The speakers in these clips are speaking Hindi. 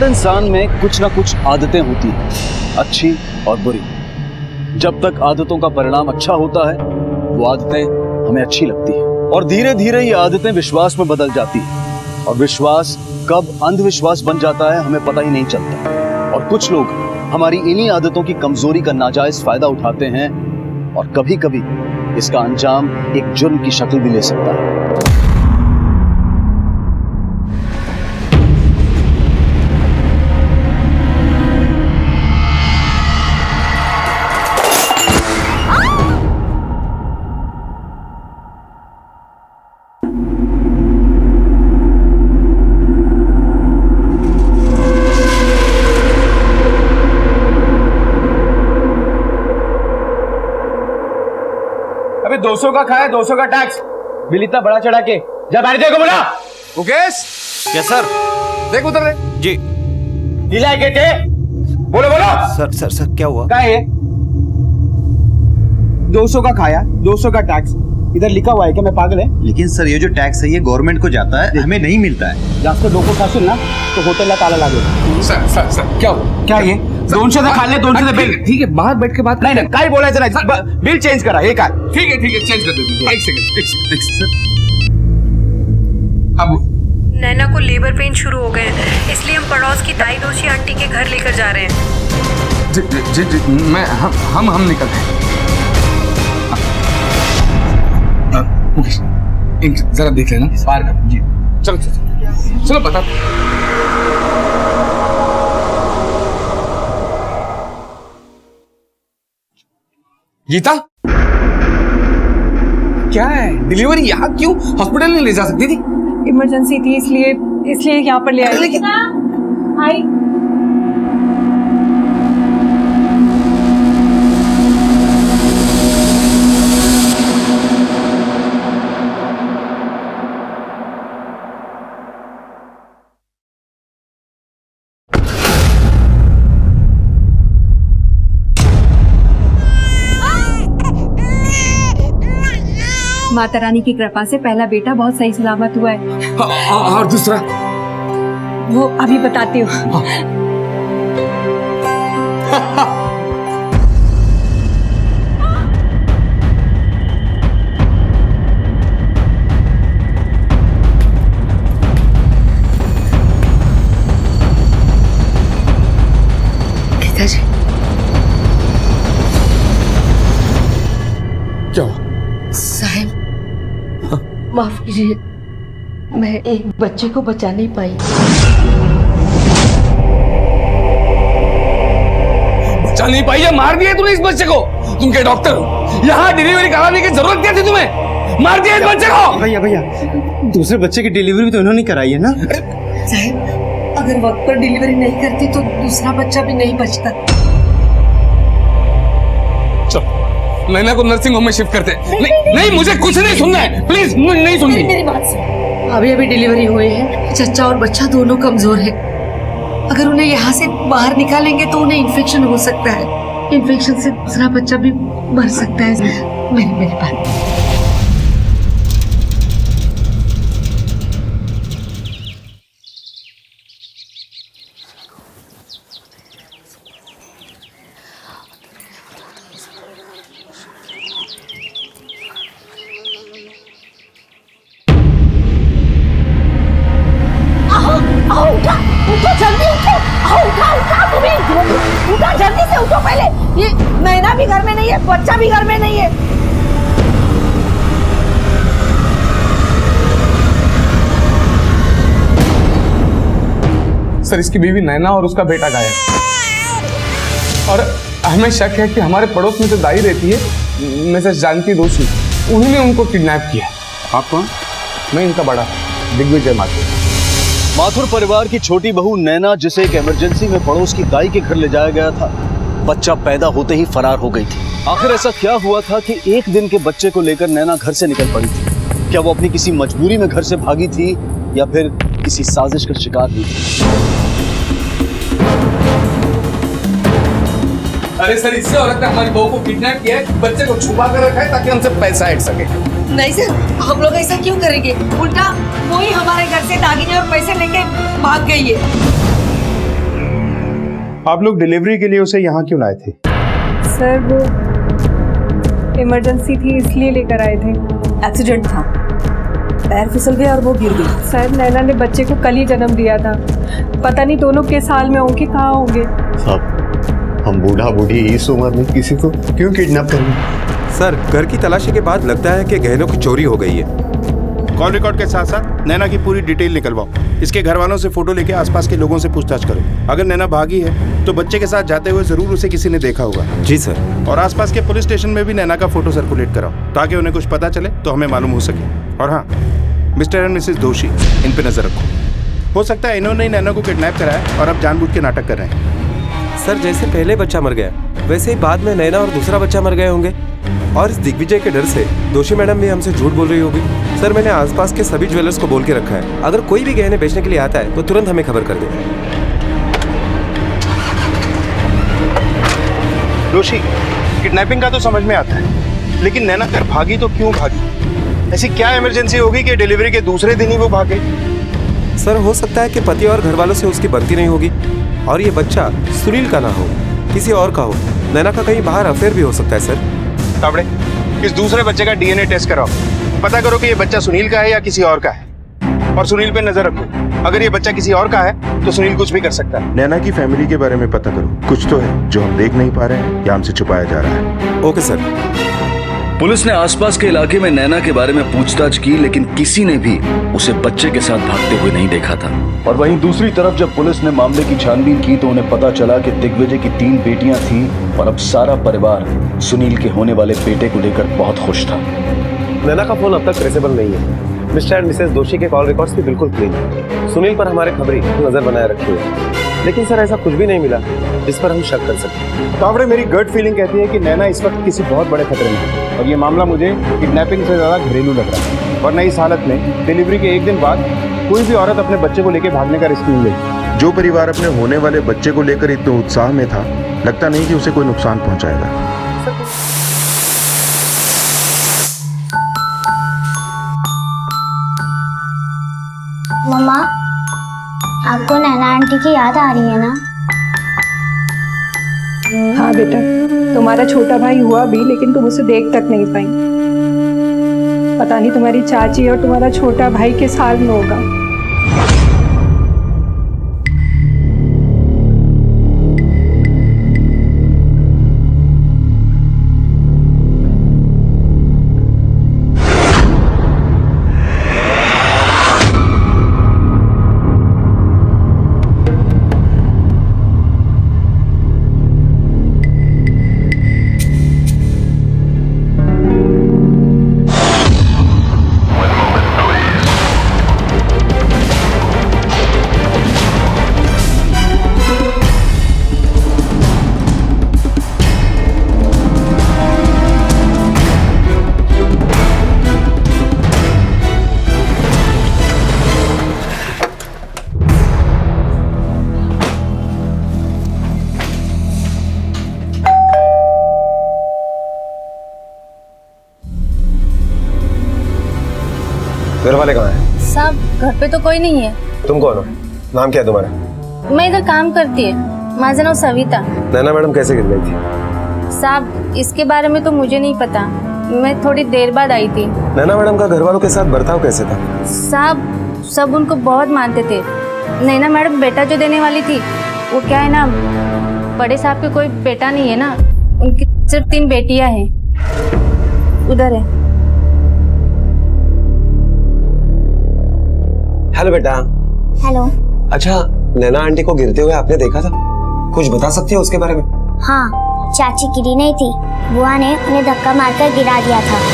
इंसान में कुछ ना कुछ आदतें होती हैं, अच्छी और बुरी। जब तक आदतों का परिणाम अच्छा होता है वो आदतें हमें अच्छी लगती हैं, और धीरे धीरे ये आदतें विश्वास में बदल जाती हैं, और विश्वास कब अंधविश्वास बन जाता है हमें पता ही नहीं चलता। और कुछ लोग हमारी इन्हीं आदतों की कमजोरी का नाजायज फायदा उठाते हैं, और कभी कभी इसका अंजाम एक जुर्म की शक्ल भी ले सकता है। अबे 200 का खाया, 200 का टैक्स, बिल इतना बड़ा चढ़ा के जब मैनेजर को बोला। Mukesh, yes sir. देख उधर रे। जी। ढीला है गेटे, बोलो बोलो। सर सर सर क्या हुआ? क्या है? 200 का खाया, 200 का टैक्स, इधर लिखा हुआ है कि मैं पागल है? लेकिन सर ये जो टैक्स है ये गवर्नमेंट को जाता है, हमें नहीं मिलता है। जास्त डोको खाशील ना तो होटल ला ताला लागेल। सर क्या हुआ? क्या ये 200 का खा ले, 200 का बिल। ठीक है, बाहर बैठ के बात नहीं ना, काय बोलायचं नाही, बिल चेंज करा। हे काय? ठीक है चेंज कर देते हैं। एक सेकंड सर। अब नैना को लेबर पेन शुरू हो गए हैं, इसलिए हम पड़ोस की दाई दोषी आंटी के घर लेकर जा रहे हैं। जी मैं हम निकलते हैं। मुकेश, जरा देख लेना बाहर का। जी चलो बता। गीता, क्या है? डिलीवरी यहाँ क्यों? हॉस्पिटल नहीं ले जा सकती थी? इमरजेंसी थी इसलिए यहाँ पर ले आए। लेकिन आई माता रानी की कृपा से पहला बेटा बहुत सही सलामत हुआ है। और दूसरा? वो अभी बताती हूँ। गीता जी, क्या हुआ? साहब माफ कीजिए, मैं एक बच्चे को बचा नहीं पाई। बचा नहीं पाई या मार दिया तूने इस बच्चे को? तुम क्या डॉक्टर हो? यहाँ डिलीवरी कराने की जरूरत क्या थी तुम्हें? मार दिया इस बच्चे को। भैया दूसरे बच्चे की डिलीवरी भी तो इन्होंने कराई है ना? साहब अगर वक्त पर डिलीवरी नहीं करती तो दूसरा बच्चा भी नहीं बचता। चलो नैना को नर्सिंग होम में शिफ्ट करते हैं। नहीं मुझे कुछ नहीं सुनना है, प्लीज नहीं सुननी। मेरी बात सुन, अभी डिलीवरी हुई है, चच्चा और बच्चा दोनों कमजोर है। अगर उन्हें यहाँ से बाहर निकालेंगे तो उन्हें इन्फेक्शन हो सकता है। इन्फेक्शन से दूसरा बच्चा भी मर सकता है। मेरी बात। उठो जल्दी उठो, उठा तुम्हें, उठा जल्दी से उठो पहले। ये नैना भी घर में नहीं है, बच्चा भी घर में नहीं है। सर इसकी बीवी नैना और उसका बेटा गायब, और हमें शक है कि हमारे पड़ोस में जो दाई रहती है मिसेस जानकी दोषी, उन्हीं ने उनको किडनैप किया। आप कौन? मैं इनका बड़ा दिग्विजय माथुर। माथुर परिवार की छोटी बहू नैना, जिसे एक इमरजेंसी में पड़ोस की दाई के घर ले जाया गया था, बच्चा पैदा होते ही फरार हो गई थी। आखिर ऐसा क्या हुआ था कि एक दिन के बच्चे को लेकर नैना घर से निकल पड़ी थी? क्या वो अपनी किसी मजबूरी में घर से भागी थी या फिर किसी साजिश का शिकार हुई थी? अरे सर, इससे औरत ने हमारी बहू को किडनैप किया है, बच्चे को छुपा कर रखा है ताकि हमसे पैसा हट सके। नहीं सर, हम लोग ऐसा क्यों करेंगे? उल्टा वो ही हमारे घर से दागिने और पैसे लेके भाग गई है। आप लोग डिलीवरी के लिए उसे यहाँ क्यों लाए थे? सर वो इमरजेंसी थी इसलिए लेकर आए थे। एक्सीडेंट था, पैर फिसल गया और वो गिर गई। सर नैना ने बच्चे को कल ही जन्म दिया था, पता नहीं दोनों किस हाल में होंगे, कहाँ होंगे। साहब, हम बूढ़ा बूढ़ी इस उम्र में किसी को क्यों किडनैप करेंगे? सर, घर की तलाशी के बाद लगता है कि गहनों की चोरी हो गई है। कॉल रिकॉर्ड के साथ साथ नैना की पूरी डिटेल निकलवाओ। इसके घर वालों से फोटो लेके आसपास के लोगों से पूछताछ करो। अगर नैना भागी है तो बच्चे के साथ जाते हुए जरूर उसे किसी ने देखा होगा। जी सर। और आसपास के पुलिस स्टेशन में भी नैना का फोटो सर्कुलेट कराओ ताकि उन्हें कुछ पता चले तो हमें मालूम हो सके। और हाँ, मिस्टर एंड मिसेस दोषी, इन पे नजर रखो। हो सकता है इन्होंने ही नैना को किडनैप कराया और अब जानबूझ के नाटक कर रहे हैं। सर, जैसे पहले बच्चा मर गया वैसे ही बाद में नैना और दूसरा बच्चा मर गए होंगे। और इस दिग्विजय के डर से दोषी मैडम भी हमसे झूठ बोल रही होगी। सर, मैंने आसपास के सभी ज्वेलर्स को बोल के रखा है, अगर कोई भी गहने बेचने के लिए आता है तो तुरंत हमें खबर कर दे। दोषी, किडनैपिंग का तो समझ में आता है, लेकिन नैना घर भागी तो क्यों भागी? ऐसी क्या इमरजेंसी होगी कि डिलीवरी के दूसरे दिन ही वो भागे? सर, हो सकता है कि पति और घर वालों से उसकी बनती नहीं होगी और ये बच्चा सुनील का ना हो, किसी और का हो। नैना का कहीं बाहर अफेयर भी हो सकता है। सर ताबड़े, इस दूसरे बच्चे का डीएनए टेस्ट कराओ, पता करो कि ये बच्चा सुनील का है या किसी और का है। और सुनील पे नजर रखो, अगर ये बच्चा किसी और का है तो सुनील कुछ भी कर सकता है। नैना की फैमिली के बारे में पता करो, कुछ तो है जो हम देख नहीं पा रहे हैं या हमसे छुपाया जा रहा है। Okay sir. पुलिस ने आसपास के इलाके में नैना के बारे में पूछताछ की, लेकिन किसी ने भी उसे बच्चे के साथ भागते हुए नहीं देखा था। और वहीं दूसरी तरफ जब पुलिस ने मामले की छानबीन की तो उन्हें पता चला कि दिग्विजय की 3 बेटियां थीं और अब सारा परिवार सुनील के होने वाले बेटे को लेकर बहुत खुश था। नैना का फोन अब तक ट्रेसेबल नहीं है। मिस्टर एंड मिसेस दोषी के कॉल रिकॉर्ड्स भी बिल्कुल क्लीन है। सुनील पर हमारे खबरी नजर बनाए रखी है, लेकिन सर ऐसा कुछ भी नहीं मिला जिस पर हम शक कर सकें। तावड़े, मेरी गट फीलिंग कहती है कि नैना इस वक्त किसी बहुत बड़े खतरे में है और ये मामला मुझे किडनैपिंग से ज्यादा घरेलू लग रहा है। वरना इस हालत में डिलीवरी के 1 दिन बाद कोई भी औरत अपने बच्चे को लेकर भागने का रिस्क नहीं लेगी। जो परिवार अपने होने वाले बच्चे को लेकर इतने उत्साह में था, लगता नहीं कि उसे कोई नुकसान पहुंचाएगा। मम्मा, आपको नैना आंटी की याद आ रही है ना? हाँ बेटा, तुम्हारा छोटा भाई हुआ भी लेकिन तुम उसे देख तक नहीं पाई। पता नहीं तुम्हारी चाची और तुम्हारा छोटा भाई किस हाल में होगा। घर वाले कहाँ हैं? साहब, घर पे तो कोई नहीं है। तुम कौन हो? नाम क्या है तुम्हारा? मैं इधर काम करती है, माझं नाव सविता। नैना मैडम कैसे गिर गई थी? साहब, इसके बारे में तो मुझे नहीं पता, मैं थोड़ी देर बाद आई थी। नैना मैडम का घर वालों के साथ बर्ताव कैसे था? साहब, सब उनको बहुत मानते थे। नैना मैडम बेटा जो देने वाली थी, वो क्या है ना, बड़े साहब के कोई बेटा नहीं है ना, उनकी सिर्फ 3 बेटियां हैं। उधर है। हेलो बेटा। हेलो। अच्छा, नैना आंटी को गिरते हुए आपने देखा था? कुछ बता सकती हो उसके बारे में? हाँ, चाची गिरी नहीं थी, बुआ ने उन्हें धक्का मारकर गिरा दिया था।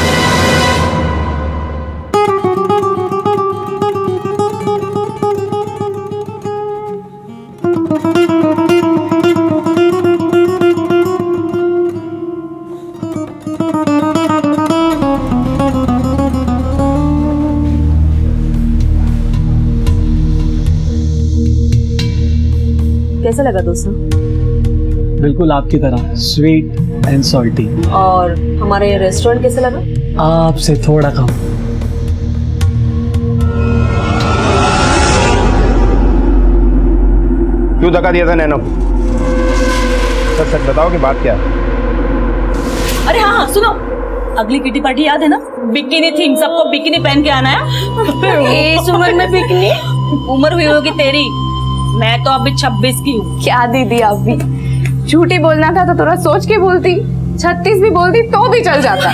कैसा लगा दोस्तों? बिल्कुल आपकी तरह स्वीट एंड सॉल्टी। और हमारा ये रेस्टोरेंट कैसा लगा? आपसे थोड़ा कम। क्यों धक्का दिया था नैना को? सच सच बताओ कि बात क्या है? अरे हाँ हाँ सुनो, अगली किटी पार्टी याद है ना? बिकिनी थीम, सबको बिकिनी पहन के आना है। इस उम्र में बिकिनी? उम्र हुई होगी तेरी, मैं तो अभी 26 की हूँ। क्या दीदी आप भी, झूठी बोलना था तो थोड़ा सोच के बोलती, 36 भी बोलती तो भी चल जाता।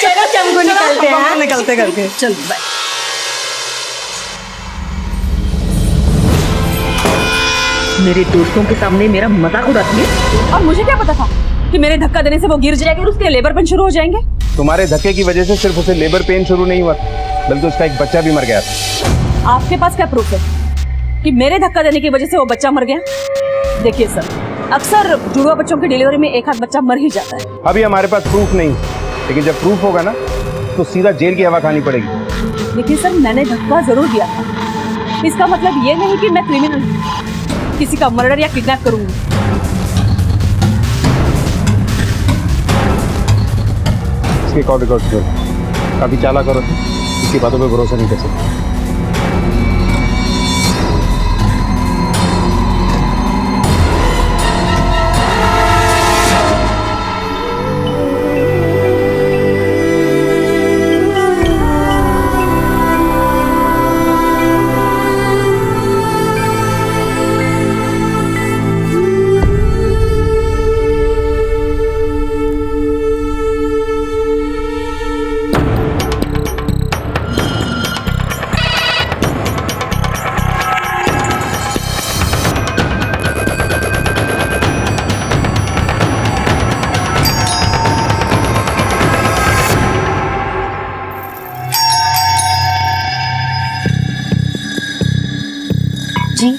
चलो चमको निकलते हैं। निकलते करके चल बाय। मेरे दोस्तों के सामने मेरा मजाक उड़ाती है, और मुझे क्या पता था कि मेरे धक्का देने से वो गिर जाएगी और उसके लेबर पेन शुरू हो जाएंगे। तुम्हारे धक्के की वजह से सिर्फ उसे लेबर पेन शुरू नहीं हुआ, बल्कि उसका एक बच्चा भी मर गया था। आपके पास क्या प्रूफ है कि मेरे धक्का देने की वजह से वो बच्चा मर गया? देखिए सर, अक्सर जुड़वा बच्चों की डिलीवरी में एक आध बच्चा मर ही जाता है। अभी हमारे पास प्रूफ नहीं, लेकिन जब प्रूफ होगा ना तो सीधा जेल की हवा खानी पड़ेगी। लेकिन सर मैंने धक्का जरूर दिया था, इसका मतलब ये नहीं कि मैं क्रिमिनल हूँ, किसी का मर्डर या किडनैप करूंगी। इसके कॉल रिकॉर्ड करो, काफी चालाक करो, इसकी बातों पे भरोसा नहीं कर सकते। जी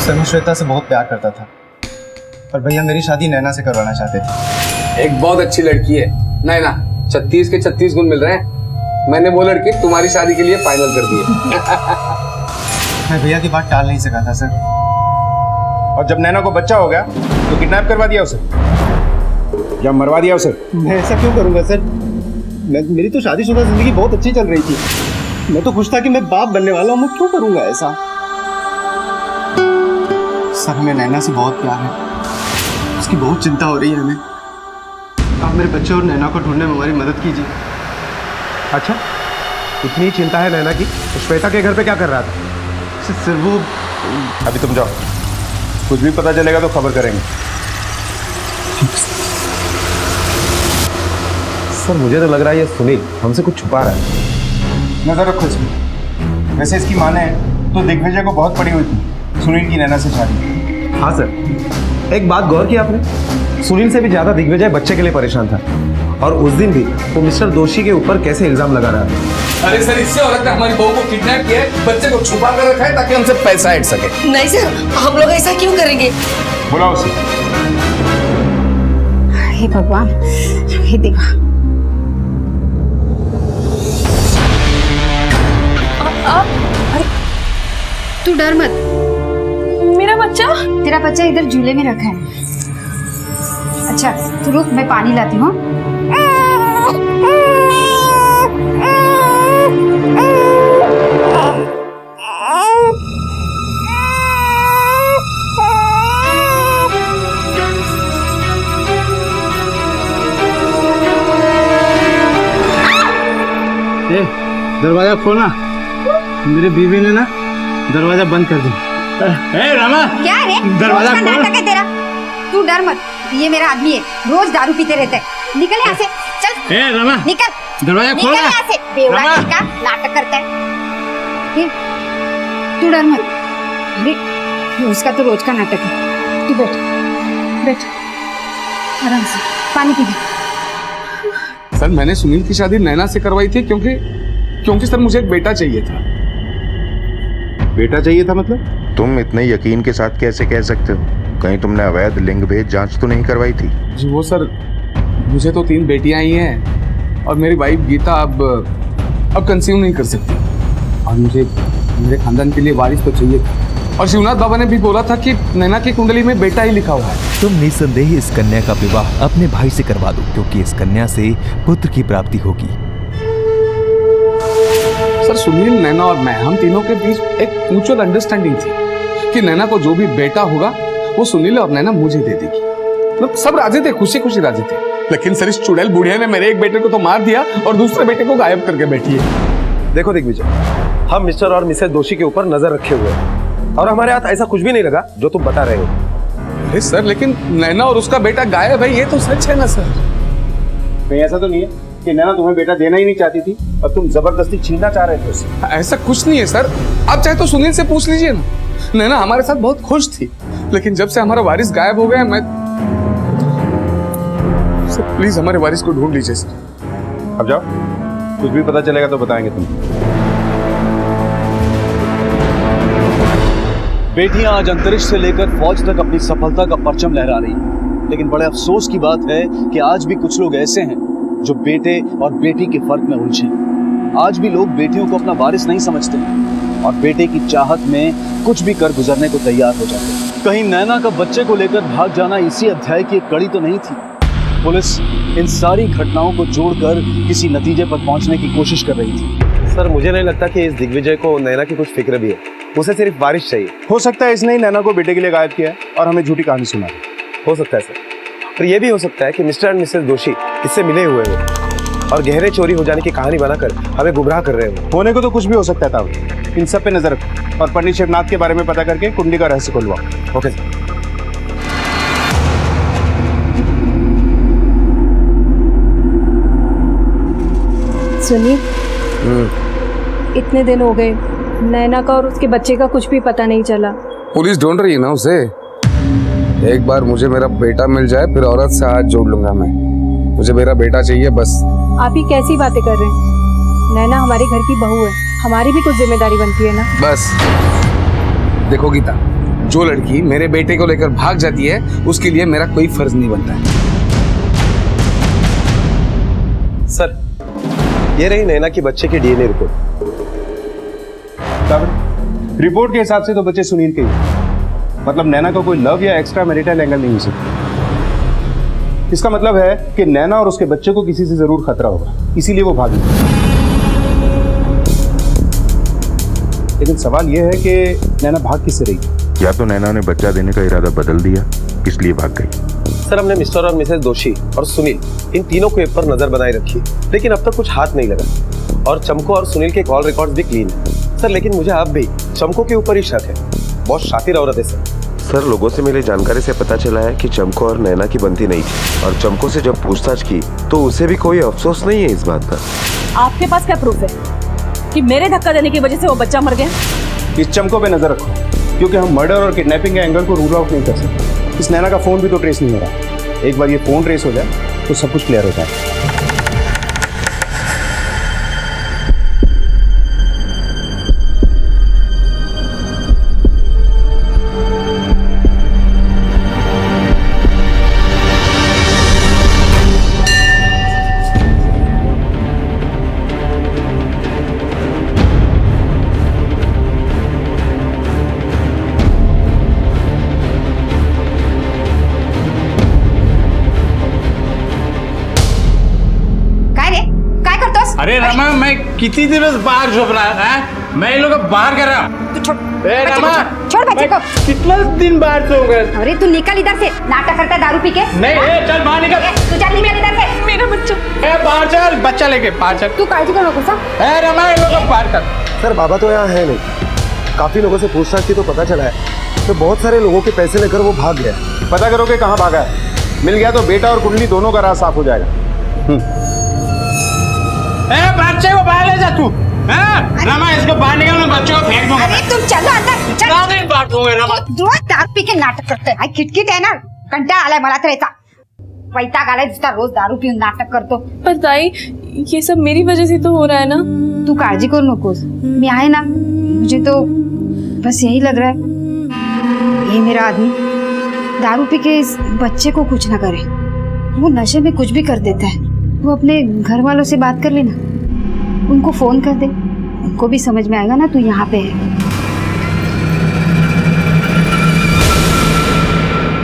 सर मैं श्वेता से बहुत प्यार करता था, पर भैया मेरी शादी नैना से करवाना चाहते थे। एक बहुत अच्छी लड़की है नैना, 36 के 36 गुण मिल रहे हैं। मैंने वो लड़की तुम्हारी शादी के लिए फाइनल कर दी है। मैं भैया की बात टाल नहीं सका था सर। और जब नैना को बच्चा हो गया तो किडनैप करवा दिया उसे या मरवा दिया उसे? मैं ऐसा क्यों करूंगा सर? मेरी तो शादीशुदा जिंदगी बहुत अच्छी चल रही थी, मैं तो खुश था कि मैं बाप बनने वाला हूँ, मैं क्यों करूंगा ऐसा? सर हमें नैना से बहुत प्यार है, उसकी बहुत चिंता हो रही है हमें। आप मेरे बच्चे और नैना को ढूंढने में हमारी मदद कीजिए। अच्छा, इतनी चिंता है नैना की, तो श्वेता के घर पे क्या कर रहा था? सर वो अभी तुम जाओ, कुछ भी पता चलेगा तो खबर करेंगे। सर मुझे तो लग रहा है ये सुनील हमसे कुछ छुपा रहा है। नजर रखो इसमें। वैसे इसकी माने तो दिग्विजय को बहुत पड़ी हुई थी सुनील की नैना से शादी। हाँ सर, एक बात गौर की आपने, सुनील से भी ज्यादा दिग्विजय बच्चे के लिए परेशान था, और उस दिन भी वो मिस्टर दोषी के ऊपर कैसे इल्जाम लगा रहा था। अरे सर, इससे औरत ने हमारी बहू को किडनैप किया है, बच्चे को छुपा कर रखा है ताकि हमसे पैसा ऐड सके। नहीं सर, हम लोग ऐसा क्यों करेंगे? बुलाओ उसे। हे भगवान, हे देवा। अरे तू डर मत, मेरा बच्चा? तेरा बच्चा इधर झूले में रखा है। अच्छा तू रुक, मैं पानी लाती हूँ। दरवाजा खोलना, मेरी बीवी ने ना दरवाजा बंद कर दिया। रामा क्या रे, दरवाजा खोल। नाटक है तेरा। तू डर मत, ये मेरा आदमी है, रोज दारू पीते रहता है। निकल यहाँ से, चल। रामा निकल, दरवाजा खोल। निकल यहाँ से, बेवड़ा का नाटक करता है। तू डर मत, अरे उसका तो रोज का नाटक है। तू बैठ बैठ आराम से, पानी पी ले। सर मैंने सुनील की शादी नैना से करवाई थी क्योंकि सर मुझे एक बेटा चाहिए था। बेटा चाहिए था मतलब? तुम इतने यकीन के साथ कैसे कह सकते हो? कहीं तुमने अवैध लिंग भेद जांच तो नहीं करवाई थी? जी वो सर, मुझे तो 3 बेटियां ही हैं और मेरी वाइफ गीता अब कंसीव नहीं कर सकती, और मुझे मेरे खानदान के लिए वारिस तो चाहिए था। और शिवनाथ बाबा ने भी बोला था कि नैना की कुंडली में बेटा ही लिखा हुआ है। तुम निसंदेह इस कन्या का विवाह अपने भाई से करवा दो, क्योंकि इस कन्या से पुत्र की प्राप्ति होगी। सर सुनील, नैना और मैं, हम तीनों के बीच एक म्यूचुअल अंडरस्टैंडिंग थी कि नैना को जो भी बेटा होगा वो सुनील और नैना मुझे दे देगी। मतलब सब राजी थे, खुशी खुशी राजी थे। लेकिन सर इस चुड़ैल बुढ़िया ने मेरे एक बेटे को तो मार दिया और दूसरे बेटे को गायब करके बैठी है। देखो दिग्विजय, हम मिस्टर और मिसेस दोषी के ऊपर नजर रखे हुए हैं और हमारे हाथ ऐसा कुछ भी नहीं लगा जो तुम बता रहे हो। अरे सर, लेकिन नैना और उसका बेटा गायब है, ये तो सच है ना सर? कहीं ऐसा तो नहीं है कि नैना तुम्हें बेटा देना ही नहीं चाहती थी और तुम जबरदस्ती छीनना चाह रहे थे उससे? ऐसा कुछ नहीं है सर, आप चाहे तो सुनील से पूछ लीजिए ना। नैना हमारे साथ बहुत खुश थी, लेकिन जब से हमारा वारिस गायब हो गया, मैं सर प्लीज हमारे वारिस को ढूंढ लीजिए सर। अब जाओ, कुछ भी पता चलेगा तो बताएंगे तुमको। बेटियां आज अंतरिक्ष से लेकर फौज तक अपनी सफलता का परचम लहरा रही हैं, लेकिन बड़े अफसोस की बात है कि आज भी कुछ लोग ऐसे हैं जो बेटे और बेटी के फर्क में उलझे हैं। आज भी लोग बेटियों को अपना वारिस नहीं समझते और बेटे की चाहत में कुछ भी कर गुजरने को तैयार हो जाते हैं। कहीं नैना का बच्चे को लेकर भाग जाना इसी अध्याय की एक कड़ी तो नहीं थी? पुलिस इन सारी घटनाओं को जोड़कर किसी नतीजे पर पहुंचने की कोशिश कर रही थी। सर मुझे नहीं लगता कि इस दिग्विजय को नैना की कुछ फिक्र भी है, उसे सिर्फ वारिस चाहिए। हो सकता है इसने ही नैना को बेटे के लिए गायब किया है और हमें झूठी कहानी सुना है। हो सकता है सर, और ये भी हो सकता है कि मिस्टर एंड मिसेस दोषी इससे मिले हुए हो और गहरे चोरी हो जाने की कहानी बनाकर हमें गुमराह कर रहे हो। होने को तो कुछ भी हो सकता था। इन सब पे नजर रखो और पंडित शिवनाथ के बारे में पता करके कुंडली का रहस्य खुलवाओ। Okay sir. सुनिए, इतने दिन हो गए, नैना का और उसके बच्चे का कुछ भी पता नहीं चला। पुलिस ढूंढ रही है ना उसे। एक बार मुझे मेरा बेटा मिल जाए, फिर औरत से हाथ जोड़ लूंगा मैं। मुझे मेरा बेटा चाहिए बस। आप ही कैसी बातें कर रहे हैं? नैना हमारे घर की बहू है, हमारी भी कुछ जिम्मेदारी बनती है ना। बस देखो गीता, जो लड़की मेरे बेटे को लेकर भाग जाती है उसके लिए मेरा कोई फर्ज नहीं बनता है। सर ये रही नैना की बच्चे की डीएनए रिपोर्ट। रिपोर्ट के हिसाब से तो बच्चे सुनील के ही, मतलब नैना का कोई लव या एक्स्ट्रा मैरिटल एंगल नहीं हो सकता। इसका मतलब है कि नैना और उसके बच्चे को किसी से जरूर खतरा होगा, इसीलिए वो भागी। लेकिन सवाल यह है कि नैना भाग किससे रही? या तो नैना ने बच्चा देने का इरादा बदल दिया, इसलिए भाग गई। सर हमने मिस्टर और मिसेस दोषी और सुनील इन तीनों के ऊपर नजर बनाए रखी, लेकिन अब तक कुछ हाथ नहीं लगा। और चमको और सुनील के कॉल रिकॉर्ड्स भी क्लीन है सर, लेकिन मुझे अब भी चमको के ऊपर ही शक है। बहुत शातिर औरत है सर। सर लोगों से मिली जानकारी से पता चला है कि चमको और नैना की बनती नहीं थी, और चमको से जब पूछताछ की तो उसे भी कोई अफसोस नहीं है इस बात का। आपके पास क्या प्रूफ है कि मेरे धक्का देने की वजह से वो बच्चा मर गया? इस चमको पे नजर रखो, क्योंकि हम मर्डर और किडनैपिंग के एंगल को रूल आउट नहीं कर सकते। इस नैना का फोन भी तो ट्रेस नहीं हो रहा। एक बार ये फोन ट्रेस हो जाए तो सब कुछ क्लियर हो जाए। अरे रमा, मैं कितनी दिवस बाहर झोपला है, मैं इन लोग बाहर कर रहा। तू छोड़ रमा, छोड़ बच्चे को। कितना दिन बाहर सो गए? अरे तू निकल इधर से, नाटक करता है दारू पी के। नहीं, चल बाहर निकल। तू चल निकल इधर से। मेरा बच्चा। बाहर चल, बच्चा लेके बाहर चल। तू काळजी करू नकोस। रमा, इन लोग बाहर कर। सर बाबा तो यहाँ है नहीं, काफी लोगों से पूछताछ की तो पता चला है तो बहुत सारे लोगों के पैसे लेकर वो भाग गया। पता करोगे कहाँ भागा है? मिल गया तो बेटा और कुंडली दोनों का राज साफ हो जाएगा। बच्चे को बाहर ले जा तू। रमा, इसको बाहर निकाल, बच्चे को फेंक दूंगा। अरे तुम चलो अंदर, चल। नहीं बांटूंगा रमा। रोज दारू पी के नाटक करते हैं। किटकिट आहे ना, कंटाळा आलाय मला तर याचा। वैताग आलाय जिसका रोज दारू पिऊन नाटक करतो। पर ताई, ये सब मेरी वजह से तो हो रहा है ना। तू काळजी करू नकोस, मी आहे ना। मुझे तो बस यही लग रहा है, ये मेरा आदमी दारू पी के इस बच्चे को कुछ ना करे। वो नशे में कुछ भी कर देता है। वो अपने घर वालों से बात कर लेना, उनको फोन कर दे, उनको भी समझ में आएगा ना तू यहाँ पे है।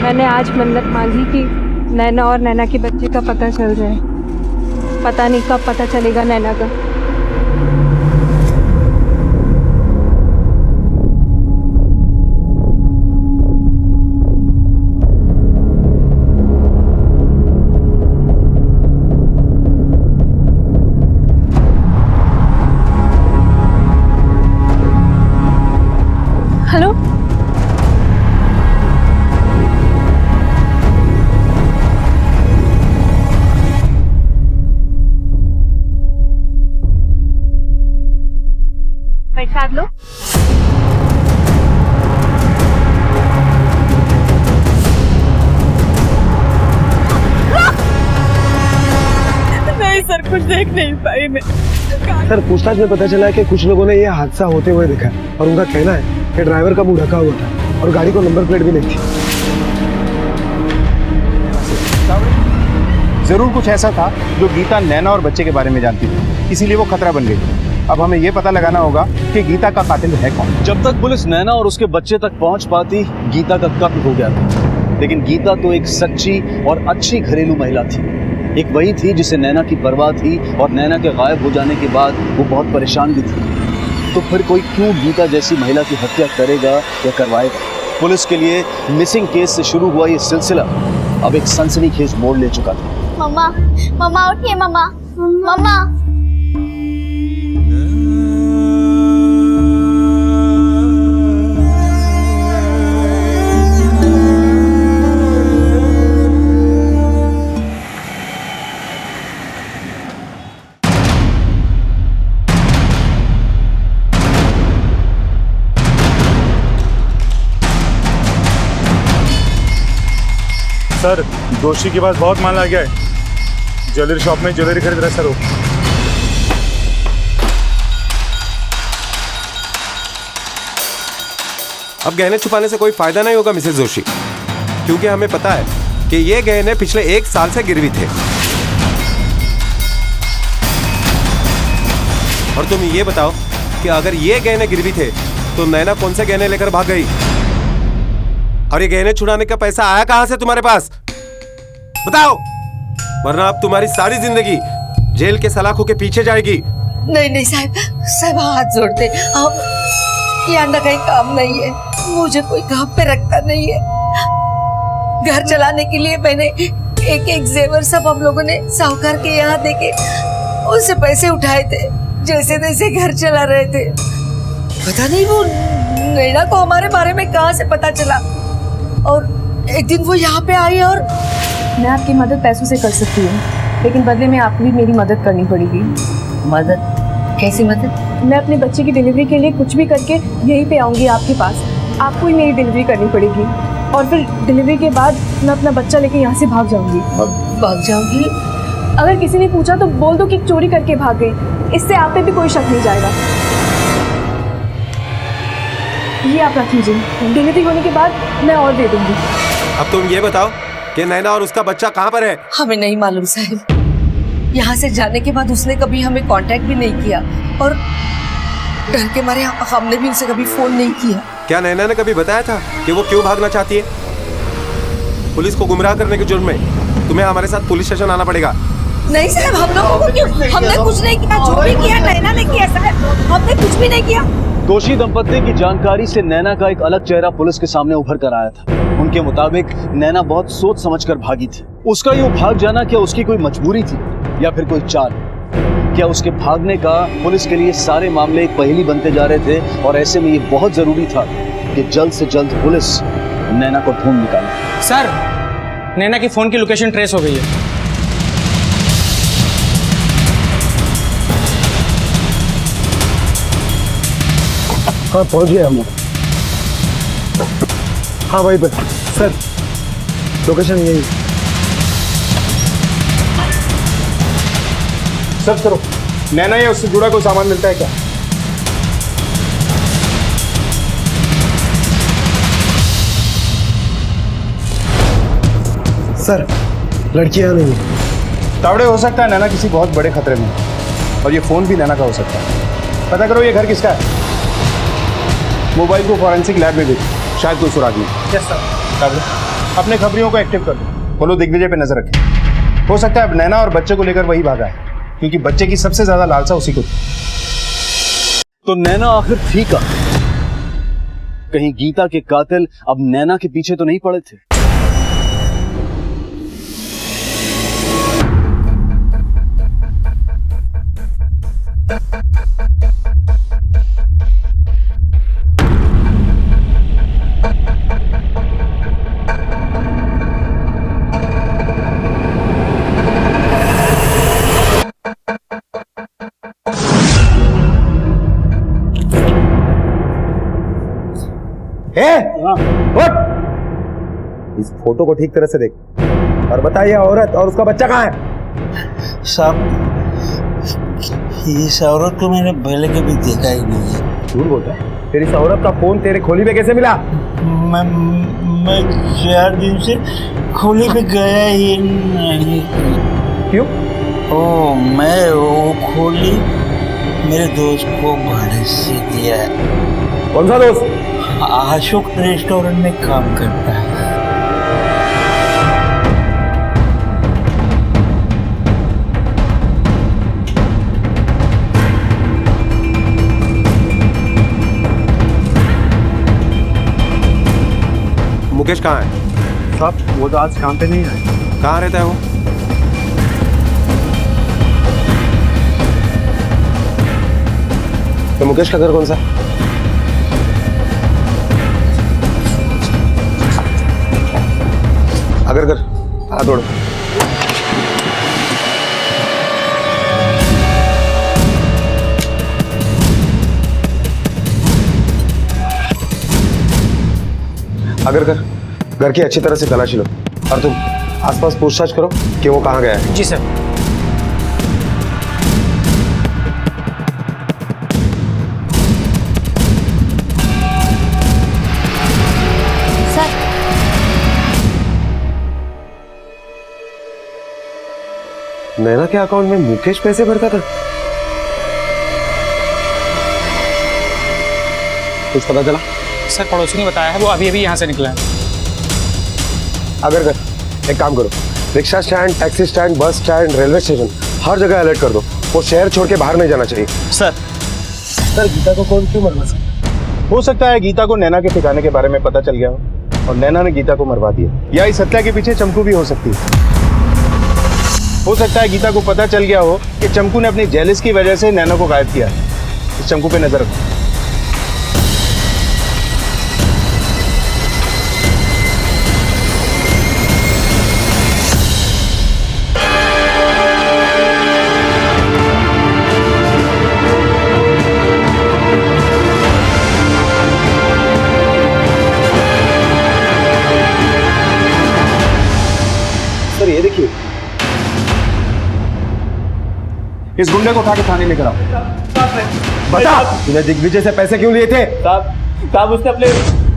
मैंने आज मन्नत मांगी कि नैना और नैना के बच्चे का पता चल जाए। पता नहीं कब पता चलेगा नैना का। बैग लो। नहीं सर, कुछ देख नहीं पाई मैं। सर पूछताछ में पता चला है कि कुछ लोगों ने यह हादसा होते हुए देखा है और उनका कहना है कि ड्राइवर का मुंह ढका हुआ था और गाड़ी को नंबर प्लेट भी नहीं थी। जरूर कुछ ऐसा था जो गीता नैना और बच्चे के बारे में जानती थी, इसीलिए वो खतरा बन गई। अब हमें ये पता लगाना होगा कि गीता का कातिल है कौन। जब तक पुलिस नैना और उसके बच्चे तक पहुंच पाती, गीता का कत्ल हो गया था। लेकिन गीता तो एक सच्ची और अच्छी घरेलू महिला थी। एक वही थी जिसे नैना की परवाह थी और नैना के गायब हो जाने के बाद वो बहुत परेशान भी थी। तो फिर कोई क्यों गीता जैसी महिला की हत्या करेगा या करवाएगा? पुलिस के लिए मिसिंग केस से शुरू हुआ ये सिलसिला अब एक सनसनीखेज मोड़ ले चुका था। मम्मा, मम्मा उठिए मम्मा, मम्मा। सर, दोषी के पास बहुत माल आ गया है। ज्वेलरी शॉप में ज्वेलरी खरीद रहा है सर वो। अब गहने छुपाने से कोई फायदा नहीं होगा मिसेस जोशी, क्योंकि हमें पता है कि ये गहने पिछले 1 साल से गिरवी थे। और तुम ये बताओ कि अगर ये गहने गिरवी थे तो नैना कौन से गहने लेकर भाग गई? और ये गहने छुड़ाने का पैसा आया कहां से तुम्हारे पास? बताओ, वरना अब तुम्हारी सारी जिंदगी जेल के सलाखों के पीछे जाएगी। नहीं नहीं साहब, सब हाथ जोड़ते, अब ये अंडा कहीं काम नहीं है। मुझे कोई काम पे रखता नहीं है। घर चलाने के लिए मैंने एक एक जेवर सब हम लोगों ने साहूकार के यहाँ देके उससे पैसे उठाए थे, जैसे तैसे घर चला रहे थे। पता नहीं वो नैना को हमारे बारे में कहाँ से पता चला, और एक दिन वो यहाँ पे आई और मैं आपकी मदद पैसों से कर सकती हूँ, लेकिन बदले में आपको भी मेरी मदद करनी पड़ेगी। मदद? कैसी मदद? मैं अपने बच्चे की डिलीवरी के लिए कुछ भी करके यहीं पे आऊँगी आपके पास। आपको ही मेरी डिलीवरी करनी पड़ेगी, और फिर डिलीवरी के बाद मैं अपना बच्चा लेके यहाँ से भाग जाऊँगी। भाग जाऊँगी? अगर किसी ने पूछा तो बोल दो कि चोरी करके भाग गई, इससे आप पे भी कोई शक नहीं जाएगा। ये आप रख लीजिए, डिलीवरी होने के बाद मैं और दे दूँगी। अब तुम ये बताओ कि नैना और उसका बच्चा कहाँ पर है? हमें नहीं मालूम साहब। यहाँ से जाने के बाद उसने कभी हमें कांटेक्ट भी नहीं किया, और डर के मारे हमने भी उसे कभी फोन नहीं किया। क्या नैना ने कभी बताया था कि वो क्यों भागना चाहती है? पुलिस को गुमराह करने के जुर्म में तुम्हें हमारे साथ पुलिस स्टेशन आना पड़ेगा। नहीं साहब, हम लोगों को क्यों? हमने कुछ नहीं किया। जो भी किया नैना ने किया साहब, हमने कुछ भी नहीं किया। दोषी दंपत्ति की जानकारी से नैना का एक अलग चेहरा पुलिस के सामने उभर कर आया था। उनके मुताबिक नैना बहुत सोच समझकर भागी थी। उसका यूं भाग जाना क्या उसकी कोई मजबूरी थी या फिर कोई चाल? क्या उसके भागने का पुलिस के लिए सारे मामले एक पहेली बनते जा रहे थे, और ऐसे में ये बहुत जरूरी था कि जल्द से जल्द पुलिस नैना को ढूंढ निकाले। सर, नैना की फोन की लोकेशन ट्रेस हो गई है। हाँ, पहुंच गए हम लोग। हाँ भाई पर सर, लोकेशन यही। सर्च करो, नैना या उससे जुड़ा कोई सामान मिलता है क्या? सर, लड़की यहाँ नहीं है। तावड़े, हो सकता है नैना किसी बहुत बड़े खतरे में है, और ये फोन भी नैना का हो सकता है। पता करो ये घर किसका है। मोबाइल को फॉरेंसिक लैब में भेजो, शायद कोई सुराग नहीं। Yes sir. अपने खबरियों को एक्टिव कर दो, बोलो दिग्विजय पे नजर रखें। हो सकता है अब नैना और बच्चे को लेकर वही भागा है, क्योंकि बच्चे की सबसे ज्यादा लालसा उसी को थी। तो नैना आखिर थी कहाँ? कहीं गीता के कातिल अब नैना के पीछे तो नहीं पड़े थे? उठ! इस फोटो को ठीक तरह से देख और बता ये औरत और उसका बच्चा कहाँ है? साहब इस औरत को मैंने पहले कभी देखा ही नहीं है। झूठ बोलता है? तेरी इस औरत का फोन तेरे खोली में कैसे मिला? मैं 4 दिन से खोली पे गया ही नहीं। क्यों? ओ मैं वो खोली मेरे दोस्त को भाड़े से दिया है। कौन सा दोस्त? अशोक रेस्टोरेंट में काम करता है। मुकेश कहाँ है? साहब वो तो आज काम पे नहीं आए। कहाँ रहता है वो? तो मुकेश का घर कौन सा? अगर घर हाथ जोड़ो। अगर घर की अच्छी तरह से तलाशी लो और तुम आसपास पूछताछ करो कि वो कहाँ गया है। जी सर। नैना के अकाउंट में मुकेश पैसे भरता था? कुछ पता चला? सर पड़ोसी ने बताया है, वो अभी अभी यहाँ से निकला है। अगर एक काम करो, rickshaw stand, taxi stand, bus stand, railway station, हर जगह अलर्ट कर दो। वो शहर छोड़ के बाहर नहीं जाना चाहिए। सर गीता को कौन क्यों मरवा सकता? हो सकता है गीता को नैना के ठिकाने के बारे में पता चल गया हो और नैना ने गीता को मरवा दिया, या इस हत्या के पीछे चमकू भी हो सकती है। हो सकता है गीता को पता चल गया हो कि चमकू ने अपनी जेलिस की वजह से नैना को गायब किया। इस चमकू पे नजर रखो। सर ये देखिए, इस गुंडे को उठा के थाने लेकर आओ। बता, तूने दिग्विजय से पैसे क्यों लिए थे? साहब उसने अपने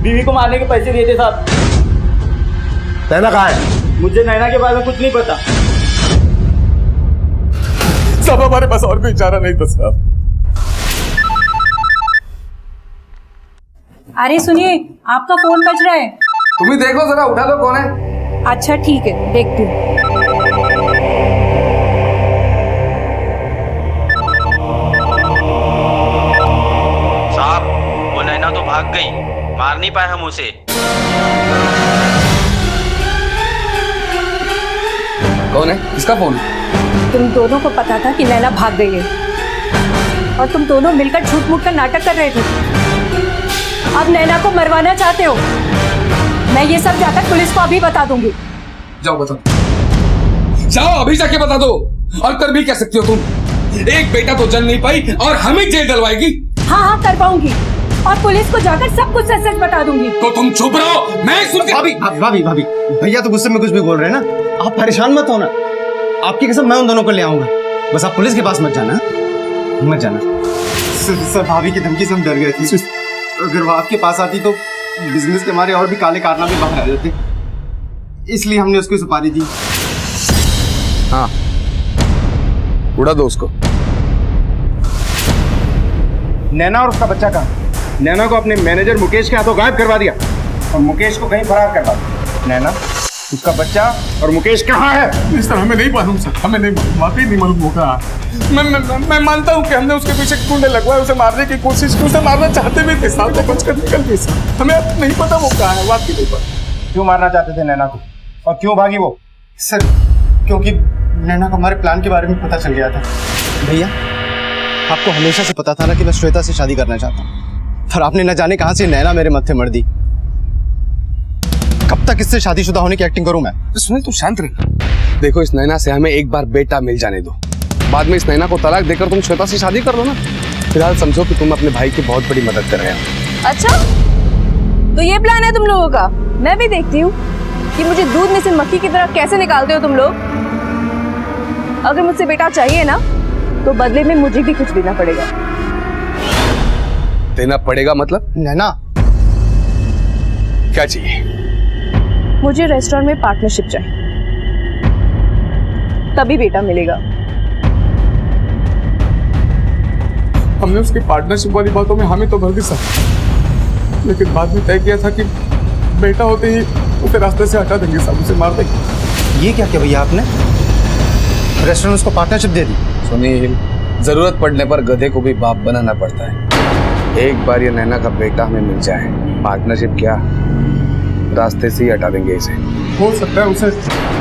बीवी को मारने के पैसे दिए थे साहब। नैना कहाँ है? मुझे नैना के बारे में कुछ नहीं पता साहब। हमारे पास और कोई चारा नहीं था साहब। अरे सुनिए, आपका फोन बज रहा है। तुम ही देखो जरा, उठा लो कौन है। अच्छा ठीक है, देखती हूँ। साहब वो नैना तो भाग गई, मार नहीं पाए हम उसे। कौन है? किसका फोन? तुम दोनों को पता था कि नैना भाग गई है और तुम दोनों मिलकर झूठ मूठ कर नाटक कर रहे थे। अब नैना को मरवाना चाहते हो। मैं ये सब जाकर पुलिस को अभी बता दूंगी। जाओ बता, जाओ अभी जाके बता दो। और कर भी क्या सकती हो तुम? एक बेटा तो जल नहीं पाई और हमें जेल डलवाएगी। हाँ कर पाऊंगी और पुलिस को जाकर सब कुछ सच बता दूंगी। तो तुम चुप रहो, मैं सुन के। भाभी भैया तो गुस्से में कुछ भी बोल रहे हैं ना, आप परेशान मत होना। आपकी कसम मैं उन दोनों को ले आऊंगा, बस आप पुलिस के पास मत जाना, मत जाना। सर भाभी की धमकी से हम डर गए थे। अगर वो आपके पास आती तो बिजनेस के हमारे और भी काले कारनामे बाहर आ जाते, इसलिए हमने उसको सुपारी दी। हाँ उड़ा दो उसको। नैना और उसका बच्चा कहाँ? नैना को अपने मैनेजर मुकेश के हाथों गायब करवा दिया और मुकेश को कहीं फरार करवा दिया। नैना, उसका बच्चा और मुकेश कहाँ है? सर हमें नहीं मालूम सर, हमें नहीं मालूम, वाकई नहीं मालूम होगा। मैं मानता हूँ कि हमने उसके पीछे कुंडे लगवाए, उसे मारने की कोशिश की, उसे मारना चाहते भी थे, साथ में बचकर निकल गए सर। हमें अब नहीं पता वो कहाँ है, वाकई नहीं पता। क्यों मारना चाहते थे नैना को और क्यों भागी वो? सर क्योंकि नैना को हमारे प्लान के बारे में पता चल गया था। भैया आपको हमेशा से पता था ना कि मैं श्वेता से शादी करना चाहता हूँ, पर आपने न जाने कहां से नैना मेरे मत्थे मर दी। कब तक इससे शादीशुदा होने की एक्टिंग करूं मैं? सुनील तू शांत रह। देखो इस नैना से हमें एक बार बेटा मिल जाने दो, बाद में इस नैना को तलाक देकर तुम श्वेता से शादी कर लो ना। फिलहाल समझो कि तुम अपने भाई की बहुत बड़ी मदद कर रहे हो। अच्छा तो ये प्लान है तुम लोगों का। मैं भी देखती हूँ कि मुझे दूध में से मक्खी की तरह कैसे निकालते हो तुम लोग। अगर मुझसे बेटा चाहिए ना तो बदले में मुझे भी कुछ देना पड़ेगा। देना पड़ेगा मतलब? नैना क्या चाहिए? मुझे रेस्टोरेंट में पार्टनरशिप चाहिए, तभी बेटा मिलेगा। हमने उसकी पार्टनरशिप वाली बातों में हमें तो भर दी सर, लेकिन बाद में तय किया था कि बेटा होते ही उसे रास्ते से हटा देंगे, सब उसे मार देंगे। ये क्या किया भैया आपने? रेस्टोरेंट उसको पार्टनरशिप दे दी। सुनील, जरूरत पड़ने पर गधे को भी बाप बनाना पड़ता है। एक बार ये नैना का बेटा हमें मिल जाए, पार्टनरशिप क्या, रास्ते से ही हटा देंगे इसे। हो सकता है उसे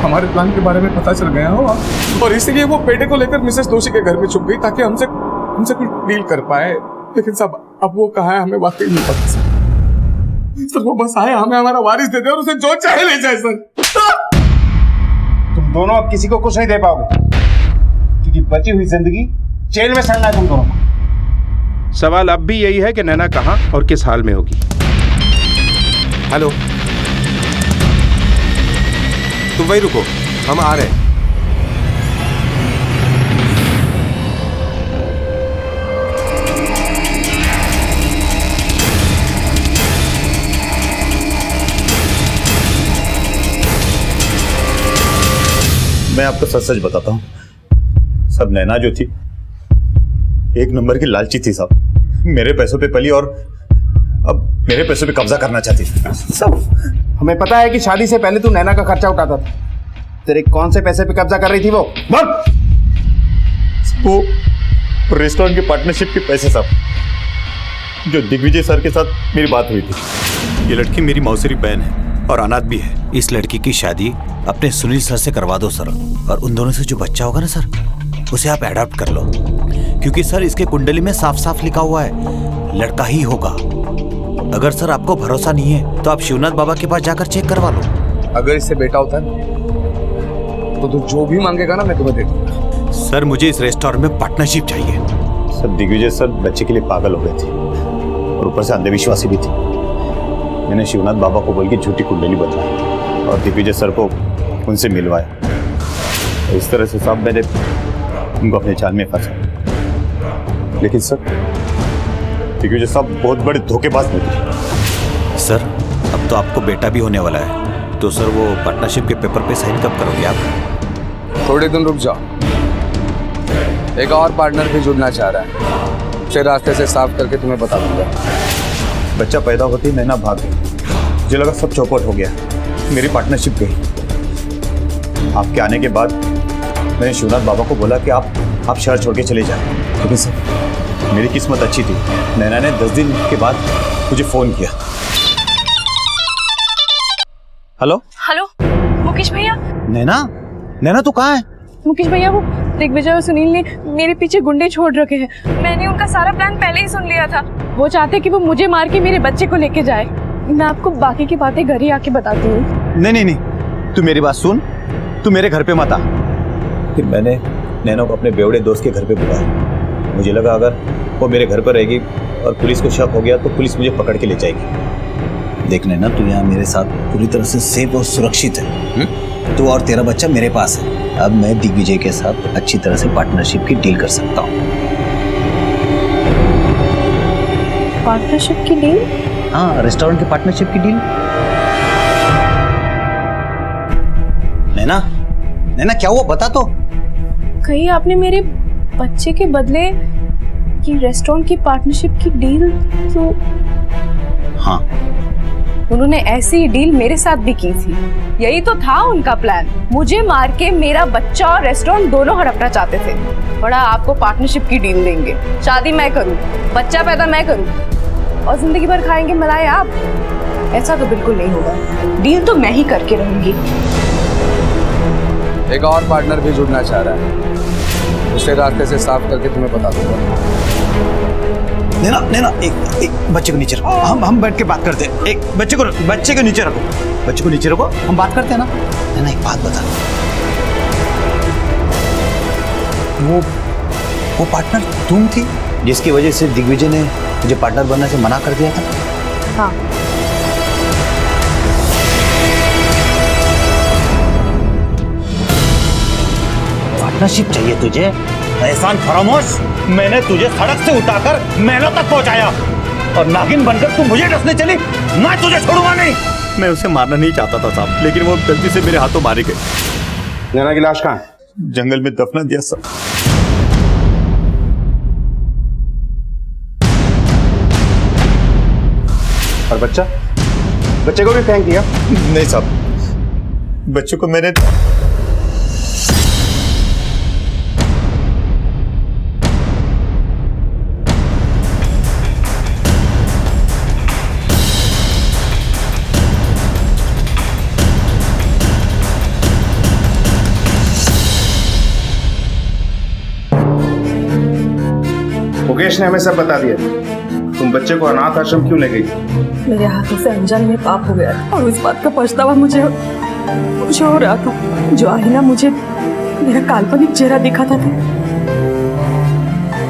हमारे प्लान के बारे में पता चल गया हो और इसलिए वो बेटे को लेकर मिसेस दोषी के घर में छुप गई ताकि हमसे कुछ डील कर पाए। लेकिन सब अब वो कहाँ है हमें वाकई नहीं पता सर। वो बस आए, हमें हमारा वारिस दे दे और उसे जो चाहे ले जाए सर। तुम दोनों अब किसी को कुछ नहीं दे पाओगे, क्योंकि बची हुई जिंदगी जेल में सड़ना है तुम दोनों को। सवाल अब भी यही है कि नैना कहाँ और किस हाल में होगी। हेलो, तुम वही रुको, हम आ रहे हैं। मैं आपको सच सच बताता हूँ, सब नैना जो थी एक नंबर की लालची थी साहब। मेरे पैसों पे पली और अब मेरे पैसों पे कब्जा करना चाहती थी। सब हमें पता है कि शादी से पहले तू नैना का खर्चा उठाता था। तेरे कौन से पैसे पे कब्जा कर रही थी वो? वो रेस्टोरेंट के पार्टनरशिप के पैसे साहब, जो दिग्विजय सर के साथ मेरी बात हुई थी। ये लड़की मेरी मौसेरी बहन है और अनाथ भी है। इस लड़की की शादी अपने सुनील सर से करवा दो सर, और उन दोनों से जो बच्चा होगा ना सर, उसे आप अडॉप्ट कर लो, क्योंकि सर इसके कुंडली में साफ साफ लिखा हुआ है लड़का ही होगा। अगर सर आपको भरोसा नहीं है तो आप शिवनाथ बाबा के पास जाकर चेक करवा लो। अगर इससे बेटा होता है तो तू जो भी मांगेगा ना मैं तुम्हें दे दूंगा। सर मुझे इस रेस्टोरेंट में पार्टनरशिप चाहिए। सर दिग्विजय सर बच्चे के लिए पागल हो गए थे और ऊपर से अंधविश्वासी भी थी। मैंने शिवनाथ बाबा को बोल के झूठी कुंडली बताई और दिग्विजय सर को उनसे मिलवाया। इस तरह से साहब मैंने उनको अपने जाल में फंसा। लेकिन सर दिग्विजय साहब बहुत बड़े धोखेबाज निकले। सर अब तो आपको बेटा भी होने वाला है, तो सर वो पार्टनरशिप के पेपर पे साइन कब करोगे आप? थोड़े दिन रुक जाओ, एक और पार्टनर भी जुड़ना चाह रहा है, उसे रास्ते से साफ करके तुम्हें बता दूंगा। बच्चा पैदा होते ही नैना भाग गई। मुझे लगा सब चौपट हो गया, मेरी पार्टनरशिप गई। आपके आने के बाद मैंने शिवनाथ बाबा को बोला कि आप शहर छोड़ के चले जाएं। लेकिन सर मेरी किस्मत अच्छी थी, नैना ने 10 दिन के बाद मुझे फोन किया। हेलो हेलो मुकेश भैया। नैना तू कहाँ है? मुकेश भैया वो दिग्विजय और सुनील ने मेरे पीछे गुंडे छोड़ रखे हैं। मैंने उनका सारा प्लान पहले ही सुन लिया था। वो चाहते कि वो मुझे मार के मेरे बच्चे को लेके जाए। मैं आपको बाकी की बातें घर ही आके बताती हूँ। नहीं, तू मेरी बात सुन, तू मेरे घर पे मत आ। फिर मैंने नैना को अपने बेवड़े दोस्त के घर पे बुलाया। मुझे लगा अगर वो मेरे घर पर रहेगी और पुलिस को शक हो गया तो पुलिस मुझे पकड़ के ले जाएगी। देख नैना, तू यहाँ मेरे साथ पूरी तरह से सेफ और सुरक्षित है। तू और तेरा बच्चा मेरे पास है। अब मैं दिग्विजय के साथ अच्छी तरह से पार्टनरशिप की डील कर सकता हूँ। पार्टनरशिप की डील? हाँ, रेस्टोरेंट की पार्टनरशिप की डील। नैना क्या हुआ, बता तो। कहीं आपने मेरे बच्चे के बदले की रेस्टोरेंट की पार्टनरशिप की डील तो? हाँ, उन्होंने ऐसी डील मेरे साथ भी की थी। यही तो था उनका प्लान, मुझे मार के मेरा बच्चा और रेस्टोरेंट दोनों हड़पना चाहते थे। बड़ा आपको पार्टनरशिप की डील देंगे, शादी मैं करूं, बच्चा पैदा मैं करूं और जिंदगी भर खाएंगे मलाई आप। ऐसा तो बिल्कुल नहीं होगा। डील तो मैं ही करके रहूंगी। एक और पार्टनर भी जुड़ना चाह रहा है, उसे रास्ते से साफ करके तुम्हें बता दूंगा। नैना एक बच्चे को नीचे रखो, हम बैठ के बात करते हैं। एक बच्चे को नीचे रखो, हम बात करते हैं ना। नैना एक बात बता, वो पार्टनर तुम थी जिसकी वजह से दिग्विजय ने मुझे पार्टनर बनने से मना कर दिया था? हाँ। पार्टनरशिप चाहिए तुझे? एहसान फरामोश, मैंने तुझे सड़क से उठाकर महलों तक पहुंचाया और नागिन बनकर तू मुझे डसने चली। मैं तुझे छोड़ूंगा नहीं। मैं उसे मारना नहीं चाहता था साहब, लेकिन वो गलती से मेरे हाथों मारी गई। नैना की लाश कहाँ है? जंगल में दफना दिया साहब। और बच्चा? बच्चे को भी फेंक दिया? नहीं साहब, बच्चों को मैंने मुकेश ने हमें सब बता दिया। तुम बच्चे को अनाथ आश्रम क्यों ले गई? मेरे हाथों से अनजाने में पाप हो गया और इस बात का पछतावा मुझे हो रहा था। जो आईना मुझे मेरा काल्पनिक चेहरा दिखाता था,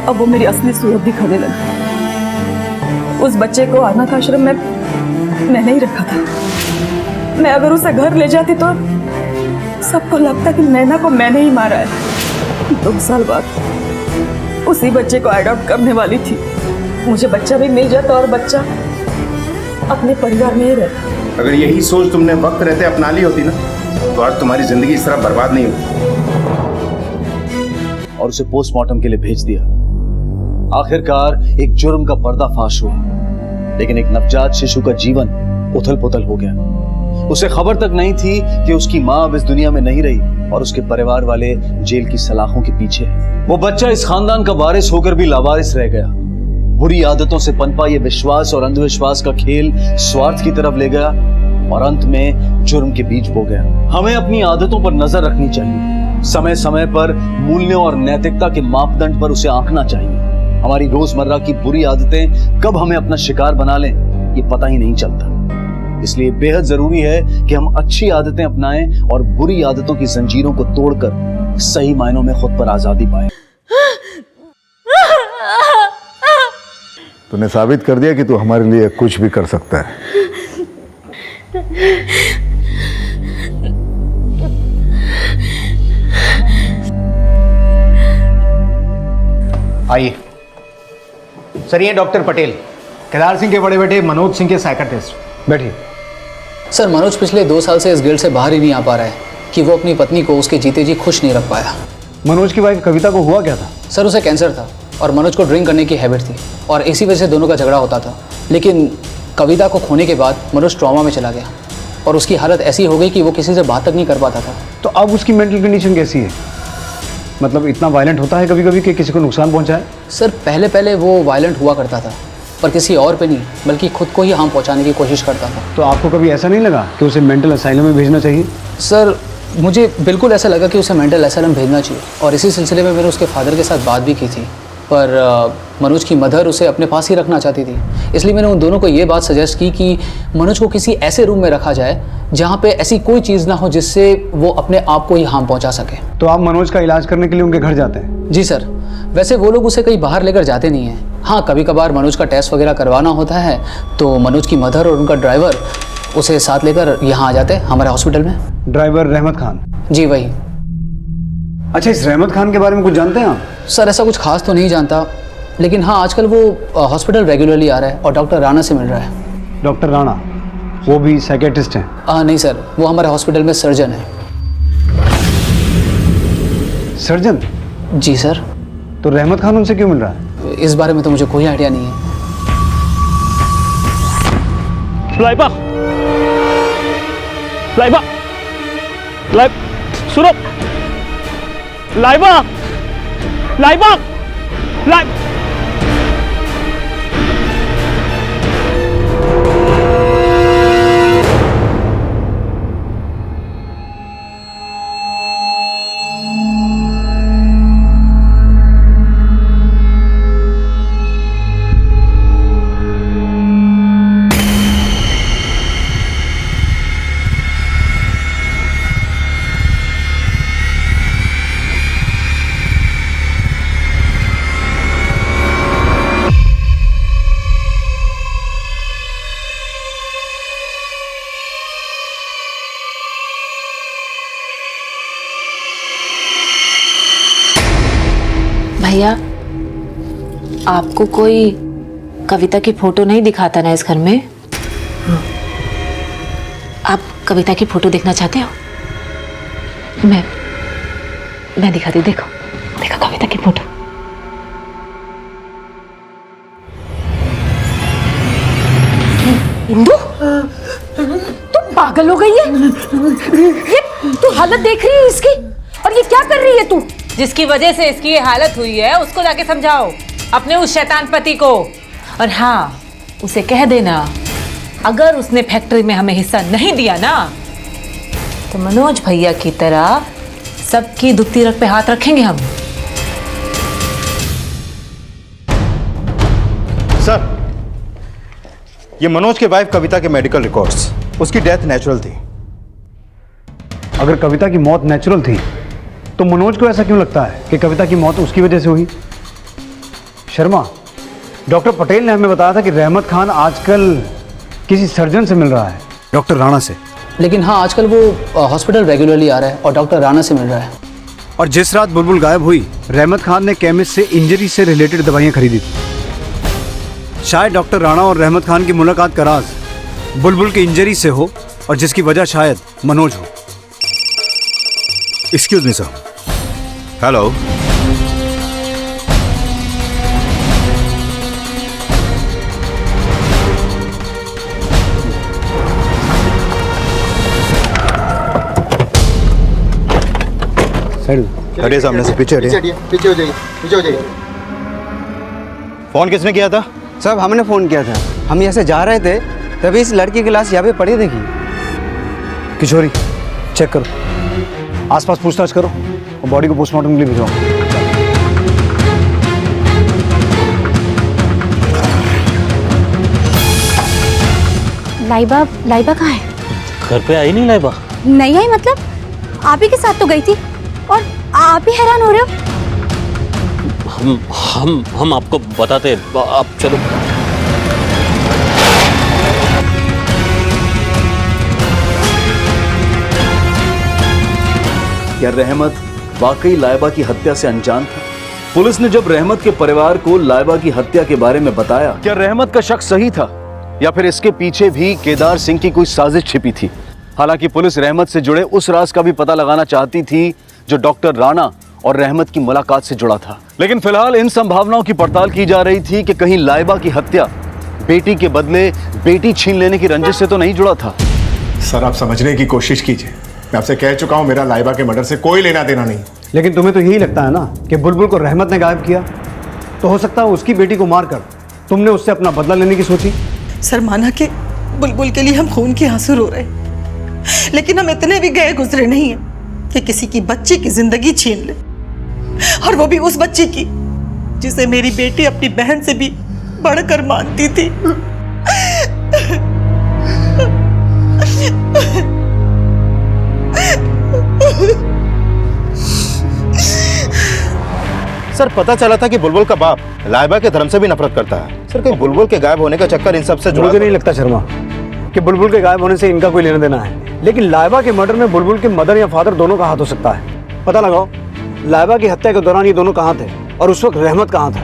अब वो मेरी असली सूरत दिखाने लगा। उस बच्चे को अनाथ आश्रम में मैंने ही रखा था। मैं अगर उसे घर ले जाती तो सबको लगता कि नैना को मैंने ही मारा है। 2 साल बाद उसी बच्चे को अडॉप्ट करने वाली थी। मुझे बच्चा भी मिल जाता और बच्चा अपने परिवार में ही रहता। अगर यही सोच तुमने वक्त रहते अपना ली होती ना, तो आज तुम्हारी जिंदगी इस तरह बर्बाद नहीं होती। और उसे पोस्टमार्टम के लिए भेज दिया। आखिरकार एक जुर्म का पर्दाफाश हुआ, लेकिन एक नवजात शिशु का जीवन उथल पुथल हो गया। उसे खबर तक नहीं थी कि उसकी मां अब इस दुनिया में नहीं रही और उसके परिवार वाले जेल की सलाखों के पीछे। वो बच्चा इस खानदान का वारिस होकर भी लावारिस रह गया। बुरी आदतों से पनपा ये विश्वास और अंधविश्वास का खेल स्वार्थ की तरफ ले गया और अंत में जुर्म के बीज बो गया। हमें अपनी आदतों पर नजर रखनी चाहिए। समय समय पर मूल्यों और नैतिकता के मापदंड पर उसे आंकना चाहिए। हमारी रोजमर्रा की बुरी आदतें कब हमें अपना शिकार बना लें, ये पता ही नहीं चलता। इसलिए बेहद जरूरी है कि हम अच्छी आदतें अपनाएं और बुरी आदतों की जंजीरों को तोड़कर सही मायनों में खुद पर आजादी पाएं। तूने साबित कर दिया कि तू हमारे लिए कुछ भी कर सकता है। आइए सर, ये डॉक्टर पटेल, केदार सिंह के बड़े बेटे मनोज सिंह के साइकियाट्रिस्ट। बैठिए। सर, मनोज पिछले 2 साल से इस गिल्ड से बाहर ही नहीं आ पा रहा है कि वो अपनी पत्नी को उसके जीते जी खुश नहीं रख पाया। मनोज की वाइफ कविता को हुआ क्या था? सर, उसे कैंसर था और मनोज को ड्रिंक करने की हैबिट थी और इसी वजह से दोनों का झगड़ा होता था। लेकिन कविता को खोने के बाद मनोज ट्रॉमा में चला गया और उसकी हालत ऐसी हो गई कि वो किसी से बात तक नहीं कर पाता था। तो अब उसकी मेंटल कंडीशन कैसी है? मतलब इतना वायलेंट होता है कभी कभी कि किसी को नुकसान पहुंचाए? सर, पहले वो वायलेंट हुआ करता था, पर किसी और पे नहीं बल्कि खुद को ही हार्म पहुंचाने की कोशिश करता था। तो आपको कभी ऐसा नहीं लगा कि उसे मेंटल असाइलम में भेजना चाहिए? सर, मुझे बिल्कुल ऐसा लगा कि उसे मेंटल असाइलम भेजना चाहिए और इसी सिलसिले में मैंने उसके फादर के साथ बात भी की थी, पर मनोज की मदर उसे अपने पास ही रखना चाहती थी। इसलिए मैंने उन दोनों को ये बात सजेस्ट की कि मनोज को किसी ऐसे रूम में रखा जाए जहाँ पे ऐसी कोई चीज़ ना हो जिससे वो अपने आप को ही हार्म पहुँचा सके। तो आप मनोज का इलाज करने के लिए उनके घर जाते हैं? जी सर, वैसे वो लोग उसे कहीं बाहर लेकर जाते नहीं हैं। हाँ, कभी कभार मनोज का टेस्ट वगैरह करवाना होता है तो मनोज की मदर और उनका ड्राइवर उसे साथ लेकर यहाँ आ जाते हैं हमारे हॉस्पिटल में। ड्राइवर रहमत खान? जी वही। अच्छा, इस रहमत खान के बारे में कुछ जानते हैं आप? सर, ऐसा कुछ खास तो नहीं जानता, लेकिन हाँ आजकल वो हॉस्पिटल रेगुलरली आ रहा है और डॉक्टर राणा से मिल रहा है। डॉक्टर राणा वो भी साइकियाट्रिस्ट हैं? नहीं सर, वो हमारे हॉस्पिटल में सर्जन है। सर्जन? जी सर। तो रहमत खान उनसे क्यों मिल रहा है? इस बारे में तो मुझे कोई आइडिया नहीं है। लाइबा लाइबा लाइब सुनो, लाइबा लाइबा लाइब भैया, आपको कोई कविता की फोटो नहीं दिखाता ना इस घर में? आप कविता की फोटो देखना चाहते हो? मैं दिखाती हूँ, देखो देखो कविता की फोटो। इंदु, तू पागल हो गई है? ये तू हालत देख रही है इसकी, और ये क्या कर रही है तू? जिसकी वजह से इसकी ये हालत हुई है उसको जाके समझाओ, अपने उस शैतान पति को। और हाँ, उसे कह देना अगर उसने फैक्ट्री में हमें हिस्सा नहीं दिया ना तो मनोज भैया की तरह सबकी दुखती रग पे हाथ रखेंगे हम। सर, ये मनोज के वाइफ कविता के मेडिकल रिकॉर्ड्स, उसकी डेथ नेचुरल थी। अगर कविता की मौत नेचुरल थी तो मनोज को ऐसा क्यों लगता है कि कविता की मौत उसकी वजह से हुई? शर्मा, डॉक्टर पटेल ने हमें बताया था कि रहमत खान आजकल किसी सर्जन से मिल रहा है, डॉक्टर राणा से। लेकिन हाँ, आजकल वो हॉस्पिटल रेगुलरली आ रहा है और डॉक्टर राणा से मिल रहा है। और जिस रात बुलबुल गायब हुई, रहमत खान ने केमिस्ट से इंजरी से रिलेटेड दवाइयाँ खरीदी थी। शायद डॉक्टर राणा और रहमत खान की मुलाकात का राज बुलबुल की इंजरी से हो, और जिसकी वजह शायद मनोज हो। Excuse me sir. हेलो। हटिए सामने से, पीछे हटिए। पीछे हो जाइए, पीछे हो जाइए। फोन किसने किया था? साहब हमने फोन किया था। हम यहाँ से जा रहे थे तभी इस लड़की की लाश यहाँ पे पड़ी देखी। किशोरी, चेक करो, आसपास पूछताछ करो और बॉडी को पोस्टमार्टम के लिए भिजवाओ। लाइबा कहाँ है? घर पे आई नहीं लाइबा? नहीं आई मतलब? आप ही के साथ तो गई थी और आप ही हैरान हो रहे हो। हम आपको बताते, आप चलो। क्या रहमत वाकई लाइबा की हत्या से अनजान था? पुलिस ने जब रहमत के परिवार को लाइबा की हत्या के बारे में बताया, क्या रहमत का शक सही था या फिर इसके पीछे भी केदार सिंह की कोई साजिश छिपी थी? हालांकि पुलिस रहमत से जुड़े उस राज का भी पता लगाना चाहती थी जो डॉक्टर राणा और रहमत की मुलाकात से जुड़ा था। लेकिन फिलहाल इन संभावनाओं की पड़ताल की जा रही थी कि कहीं लाइबा की हत्या बेटी के बदले बेटी छीन लेने की रंजिश से तो नहीं जुड़ा था। सर, आप समझने की कोशिश कीजिए। मैं आपसे कह चुका हूं, मेरा लाइबा के मर्डर से कोई लेना देना नहीं। लेकिन तुम्हें तो यही लगता है ना कि बुलबुल को रहमत ने गायब किया, तो हो सकता है उसकी बेटी को मारकर तुमने उससे अपना बदला लेने की सोची। सर, माना कि बुलबुल के लिए हम खून के आंसू रो रहे, लेकिन हम इतने भी गए गुजरे नहीं हैं कि किसी की बच्ची की जिंदगी छीन ले, और वो भी उस बच्ची की जिसे मेरी बेटी अपनी बहन से भी बढ़कर मानती थी। सर, पता चला था कि बुलबुल का बाप लाइबा के धर्म से भी नफरत करता है। सर, कहीं बुलबुल के गायब होने का चक्कर इन सब से जुड़ा? मुझे नहीं लगता शर्मा कि बुलबुल के गायब होने से इनका कोई लेना देना है, लेकिन लाइबा के मर्डर में बुलबुल के मदर या फादर दोनों का हाथ हो सकता है। पता लगाओ, लाइबा की हत्या के दौरान ये दोनों कहाँ थे और उस वक्त रहमत कहाँ था।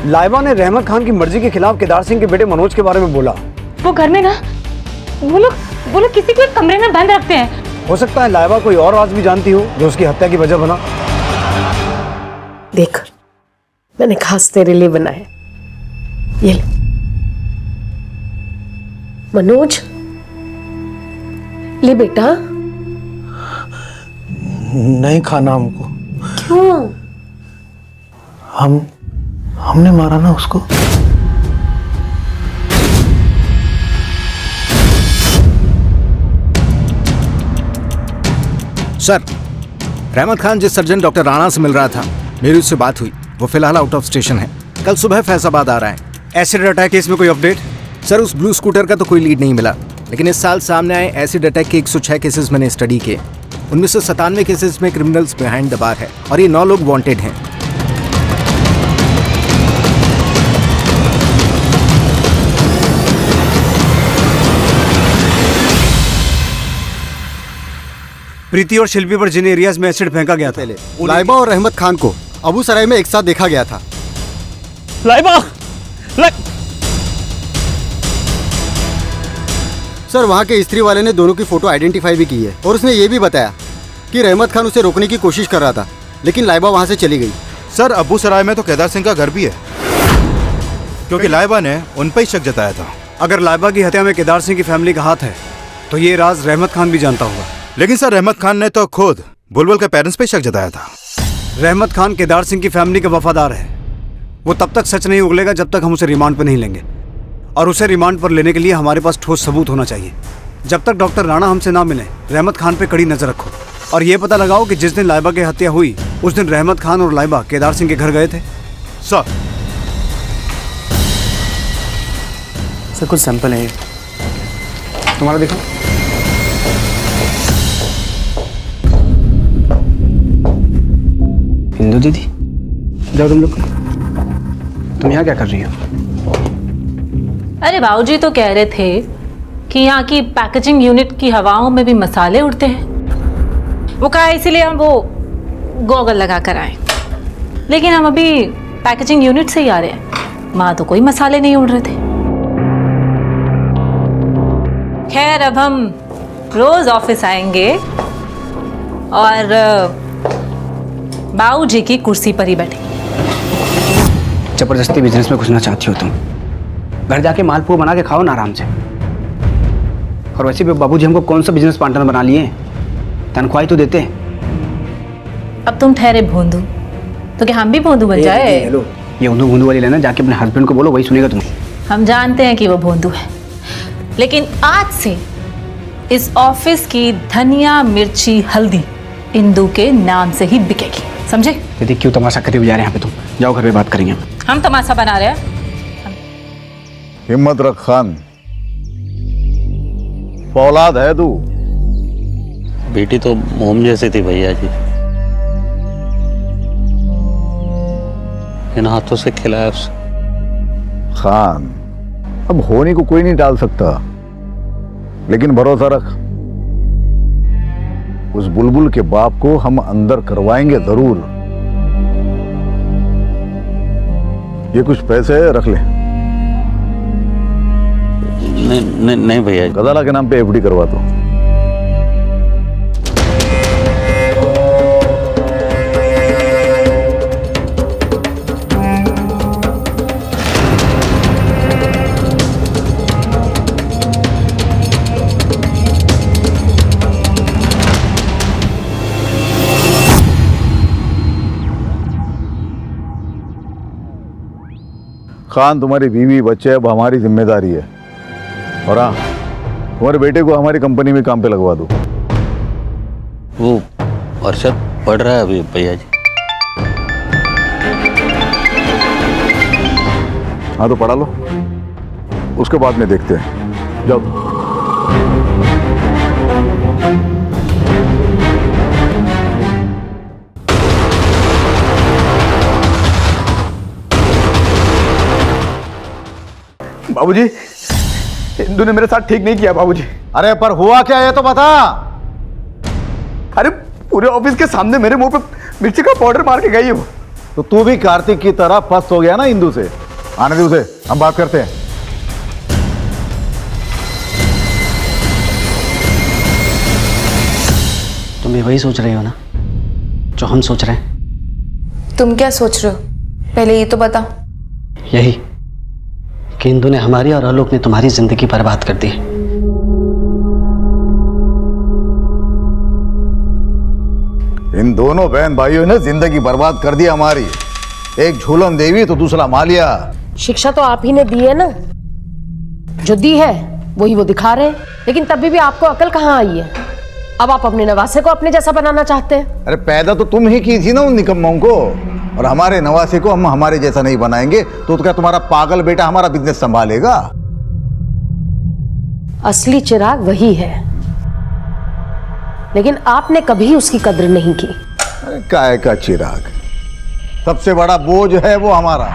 लाइबा ने रहमत खान की मर्जी के खिलाफ केदार सिंह के बेटे मनोज के बारे में बोला। वो घर में ना वो लोग किसी को एक कमरे में बंद रखते हैं। हो सकता है लाइबा कोई और राज भी जानती हो जो उसकी हत्या की वजह बना। देख, मैंने खास तेरे लिए बनाया, ये ले। मनोज, ले बेटा। नहीं खाना हमको। क्यों? हमने मारा ना उसको। सर, रहमत खान जिस सर्जन डॉक्टर राणा से मिल रहा था, मेरी उससे बात हुई। वो फिलहाल आउट ऑफ स्टेशन है, कल सुबह फैजाबाद आ रहा है। एसिड अटैक केस में कोई अपडेट? सर, उस ब्लू स्कूटर का तो कोई लीड नहीं मिला, लेकिन इस साल सामने आए एसिड अटैक के 106 केसेस मैंने स्टडी किए। उनमें से 97 केसेस में क्रिमिनल्स बिहाइंड द बार है और ये 9 लोग वांटेड हैं। प्रीति और शिल्पी पर जिन एरियाज में एसिड फेंका गया था, लाइबा और रहमत खान को अबू सराय में एक साथ देखा गया था। लाइबा सर वहाँ के स्त्री वाले ने दोनों की फोटो आइडेंटिफाई भी की है और उसने ये भी बताया कि रहमत खान उसे रोकने की कोशिश कर रहा था, लेकिन लाइबा वहाँ से चली गई। सर अबू सराय में तो केदार सिंह का घर भी है, क्योंकि लाइबा ने उन पर ही शक जताया था। अगर लाइबा की हत्या में केदार सिंह की फैमिली का हाथ है तो ये राज रहमत खान भी जानता होगा। लेकिन सर रहमत खान ने तो खुद बुलबुल के पेरेंट्स पे शक जताया था। रहमत खान केदार सिंह की फैमिली का वफादार है। वो तब तक सच नहीं उगलेगा जब तक हम उसे रिमांड पर नहीं लेंगे, और उसे रिमांड पर लेने के लिए हमारे पास ठोस सबूत होना चाहिए। जब तक डॉक्टर राणा हमसे ना मिले, रहमत खान पे कड़ी नजर रखो और ये पता लगाओ कि जिस दिन लाइबा की हत्या हुई उस दिन रहमत खान और लाइबा केदार सिंह के घर गए थे। सर कुछ सैंपल है, तुम्हारा देखो। हिंदू दीदी, जाओ तुम यहाँ क्या कर रही हो? अरे बाबूजी तो कह रहे थे कि यहाँ की पैकेजिंग यूनिट की हवाओं में भी मसाले उड़ते हैं। वो कहा इसीलिए हम वो गॉगल लगा कर आए, लेकिन हम अभी पैकेजिंग यूनिट से ही आ रहे हैं, वहाँ तो कोई मसाले नहीं उड़ रहे थे। खैर अब हम रोज ऑफिस आएंगे और बाबूजी की कुर्सी पर ही बैठेंगे। जबरदस्ती बिजनेस में घुसना चाहती हो तुम? घर जाके मालपुआ बना के खाओ ना आराम से। और वैसे भी बाबूजी हमको कौन सा बिजनेस पार्टनर बना लिए, तनख्वाही तो देते हैं। अब तुम ठहरे भोंदू, तो क्या हम भी भोंदू बन जाए? ये ऊंधू भूंदू वाली लेना, जाके अपने हस्बैंड को बोलो, वही सुनेगा तुम्हें। हम जानते हैं कि वो भोंदू है, लेकिन आज से इस ऑफिस की धनिया मिर्ची हल्दी इंदू के नाम से ही बिकेगी, समझे? दीदी क्यों तमाशा करते हुए जा रहे हैं यहाँ पे? तुम जाओ घर पे बात करेंगे। हम तमाशा बना रहे हैं? हिम्मत रख खान, औलाद है तू। बेटी तो मोम जैसी थी भैया जी, इन हाथों से खिलाया उसे। खान अब होने को कोई नहीं डाल सकता, लेकिन भरोसा रख, उस बुलबुल के बाप को हम अंदर करवाएंगे जरूर। ये कुछ पैसे रख ले। नहीं भैया, गदाला के नाम पे एफडी करवा दो। खान तुम्हारी बीवी बच्चे अब हमारी जिम्मेदारी है, और हाँ तुम्हारे बेटे को हमारी कंपनी में काम पे लगवा दो। वो अरशद पढ़ रहा है अभी भैया जी। हाँ तो पढ़ा लो, उसके बाद में देखते हैं। जाओ। बाबूजी, इंदू ने मेरे साथ ठीक नहीं किया बाबूजी। अरे पर हुआ क्या है तो बता। अरे पूरे ऑफिस के सामने मेरे मुंह पे मिर्ची का पाउडर मार के गई है वो। तो तू भी कार्तिक की तरह फंस हो गया ना इंदू से। आने दे उसे, हम बात करते हैं। तुम भी वही सोच रहे हो ना जो हम सोच रहे हैं? तुम क्या सोच रहे हो पहले ये तो बता। यही कि इंदू ने हमारी और आलोक ने तुम्हारी जिंदगी बर्बाद कर दी। इन दोनों बहन भाइयों ने जिंदगी बर्बाद कर दी हमारी। एक झूलन देवी तो दूसरा मालिया। शिक्षा तो आप ही ने दी है ना, जो दी है वही वो दिखा रहे हैं, लेकिन तभी भी आपको अकल कहाँ आई है? अब आप अपने नवासे को अपने जैसा बनाना चाहते हैं। अरे पैदा तो तुम ही की थी ना उन निकम्मों को, और हमारे नवासे को हम हमारे जैसा नहीं बनाएंगे तो क्या तुम्हारा पागल बेटा हमारा बिजनेस संभालेगा? असली चिराग वही है, लेकिन आपने कभी उसकी कद्र नहीं की। अरे काय का चिराग, सबसे बड़ा बोझ है वो हमारा।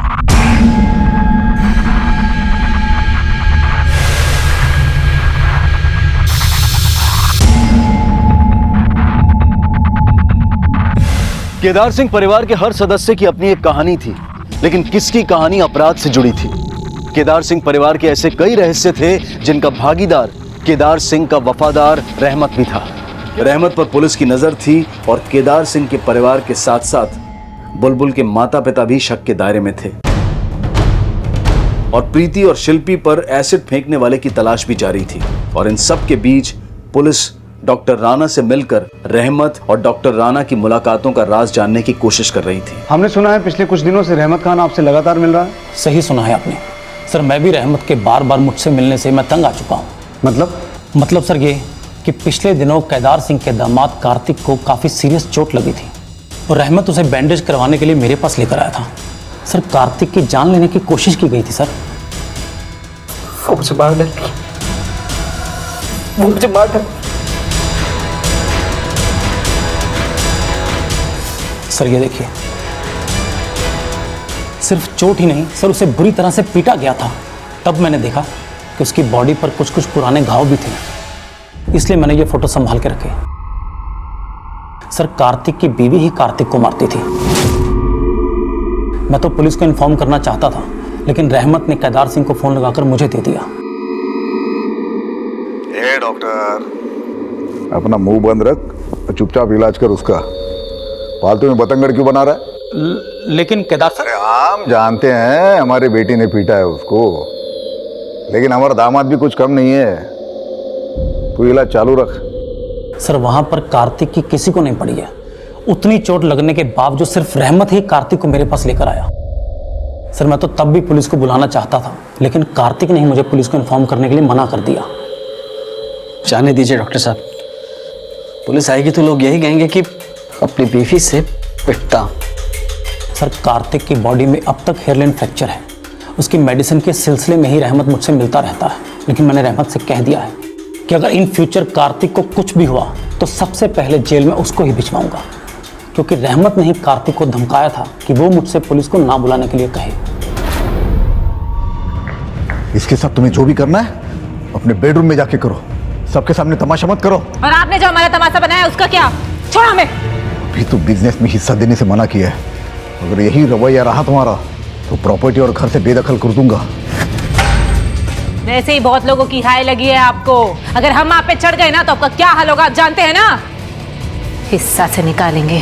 केदार सिंह परिवार के हर सदस्य की अपनी एक कहानी थी, लेकिन किसकी कहानी अपराध से जुड़ी थी? केदार सिंह परिवार के ऐसे कई रहस्य थे जिनका भागीदार केदार सिंह का वफादार रहमत भी था। रहमत पर पुलिस की नजर थी और केदार सिंह के परिवार के साथ साथ बुलबुल के माता पिता भी शक के दायरे में थे और प्रीति और शिल्पी पर एसिड फेंकने वाले की तलाश भी जारी थी। और इन सब के बीच पुलिस डॉक्टर राणा से मिलकर रहमत और डॉक्टर राणा की मुलाकातों का राज जानने की कोशिश कर रही थी। हमने सुना है पिछले कुछ दिनों से रहमत खान आपसे लगातार मिल रहा है। सही सुना है आपने सर, मैं भी रहमत के बार बार मुझसे मिलने से मैं तंग आ चुका हूँ। मतलब सर ये कि पिछले दिनों केदार सिंह के दामाद कार्तिक को काफ़ी सीरियस चोट लगी थी और रहमत उसे बैंडेज करवाने के लिए मेरे पास लेकर आया था। सर कार्तिक की जान लेने की कोशिश की गई थी सर। वो मुझे मार डाली, वो मुझे मार डाली। सर ये देखिए, सिर्फ चोट ही नहीं सर, उसे बुरी तरह से पीटा गया था। तब मैंने देखा कि उसकी बॉडी पर कुछ कुछ पुराने घाव भी थे, इसलिए मैंने ये फोटो संभाल के रखे। सर कार्तिक की बीवी ही कार्तिक को मारती थी। मैं तो पुलिस को इन्फॉर्म करना चाहता था, लेकिन रहमत ने केदार सिंह को फोन लगाकर मुझे दे दिया। ए डॉक्टर, अपना मुंह बंद रख और चुपचाप इलाज कर उसका। फालतू में बतंगड़ क्यों बना रहा है? लेकिन केदार सर, हम जानते हैं हमारी बेटी ने पीटा है उसको, लेकिन हमारा दामाद भी कुछ कम नहीं है। तू इलाज चालू रख। सर वहां पर कार्तिक की किसी को नहीं पड़ी है। उतनी चोट लगने के बावजूद सिर्फ रहमत ही कार्तिक को मेरे पास लेकर आया। सर मैं तो तब भी पुलिस को बुलाना चाहता था, लेकिन कार्तिक ने ही मुझे पुलिस को इन्फॉर्म करने के लिए मना कर दिया। जाने दीजिए डॉक्टर साहब, पुलिस आएगी तो लोग यही कहेंगे कि अपनी बीवी से पिटता। सर कार्तिक की बॉडी में अब तक हेयरलाइन फ्रैक्चर है। उसकी मेडिसिन के सिलसिले में ही रहमत मुझसे मिलता रहता है, लेकिन मैंने रहमत से कह दिया है कि अगर इन फ्यूचर कार्तिक को कुछ भी हुआ तो सबसे पहले जेल में उसको ही भिजवाऊंगा, क्योंकि रहमत ने ही कार्तिक को धमकाया था कि वो मुझसे पुलिस को ना बुलाने के लिए कहे। इसके साथ तुम्हें जो भी करना है अपने बेडरूम में जाके करो, सबके सामने तमाशा मत करो। और आपने जो हमारा तमाशा बनाया उसका क्या? छोड़ो हमें। अभी तो बिजनेस में हिस्सा देने से मना किया है, अगर यही रवैया रहा तुम्हारा तो प्रॉपर्टी और घर से बेदखल कर दूंगा। वैसे ही बहुत लोगों की हाय लगी है आपको। अगर हम आप पे चढ़ गए ना तो आपका क्या हाल होगा आप जानते हैं ना। हिस्सा से निकालेंगे।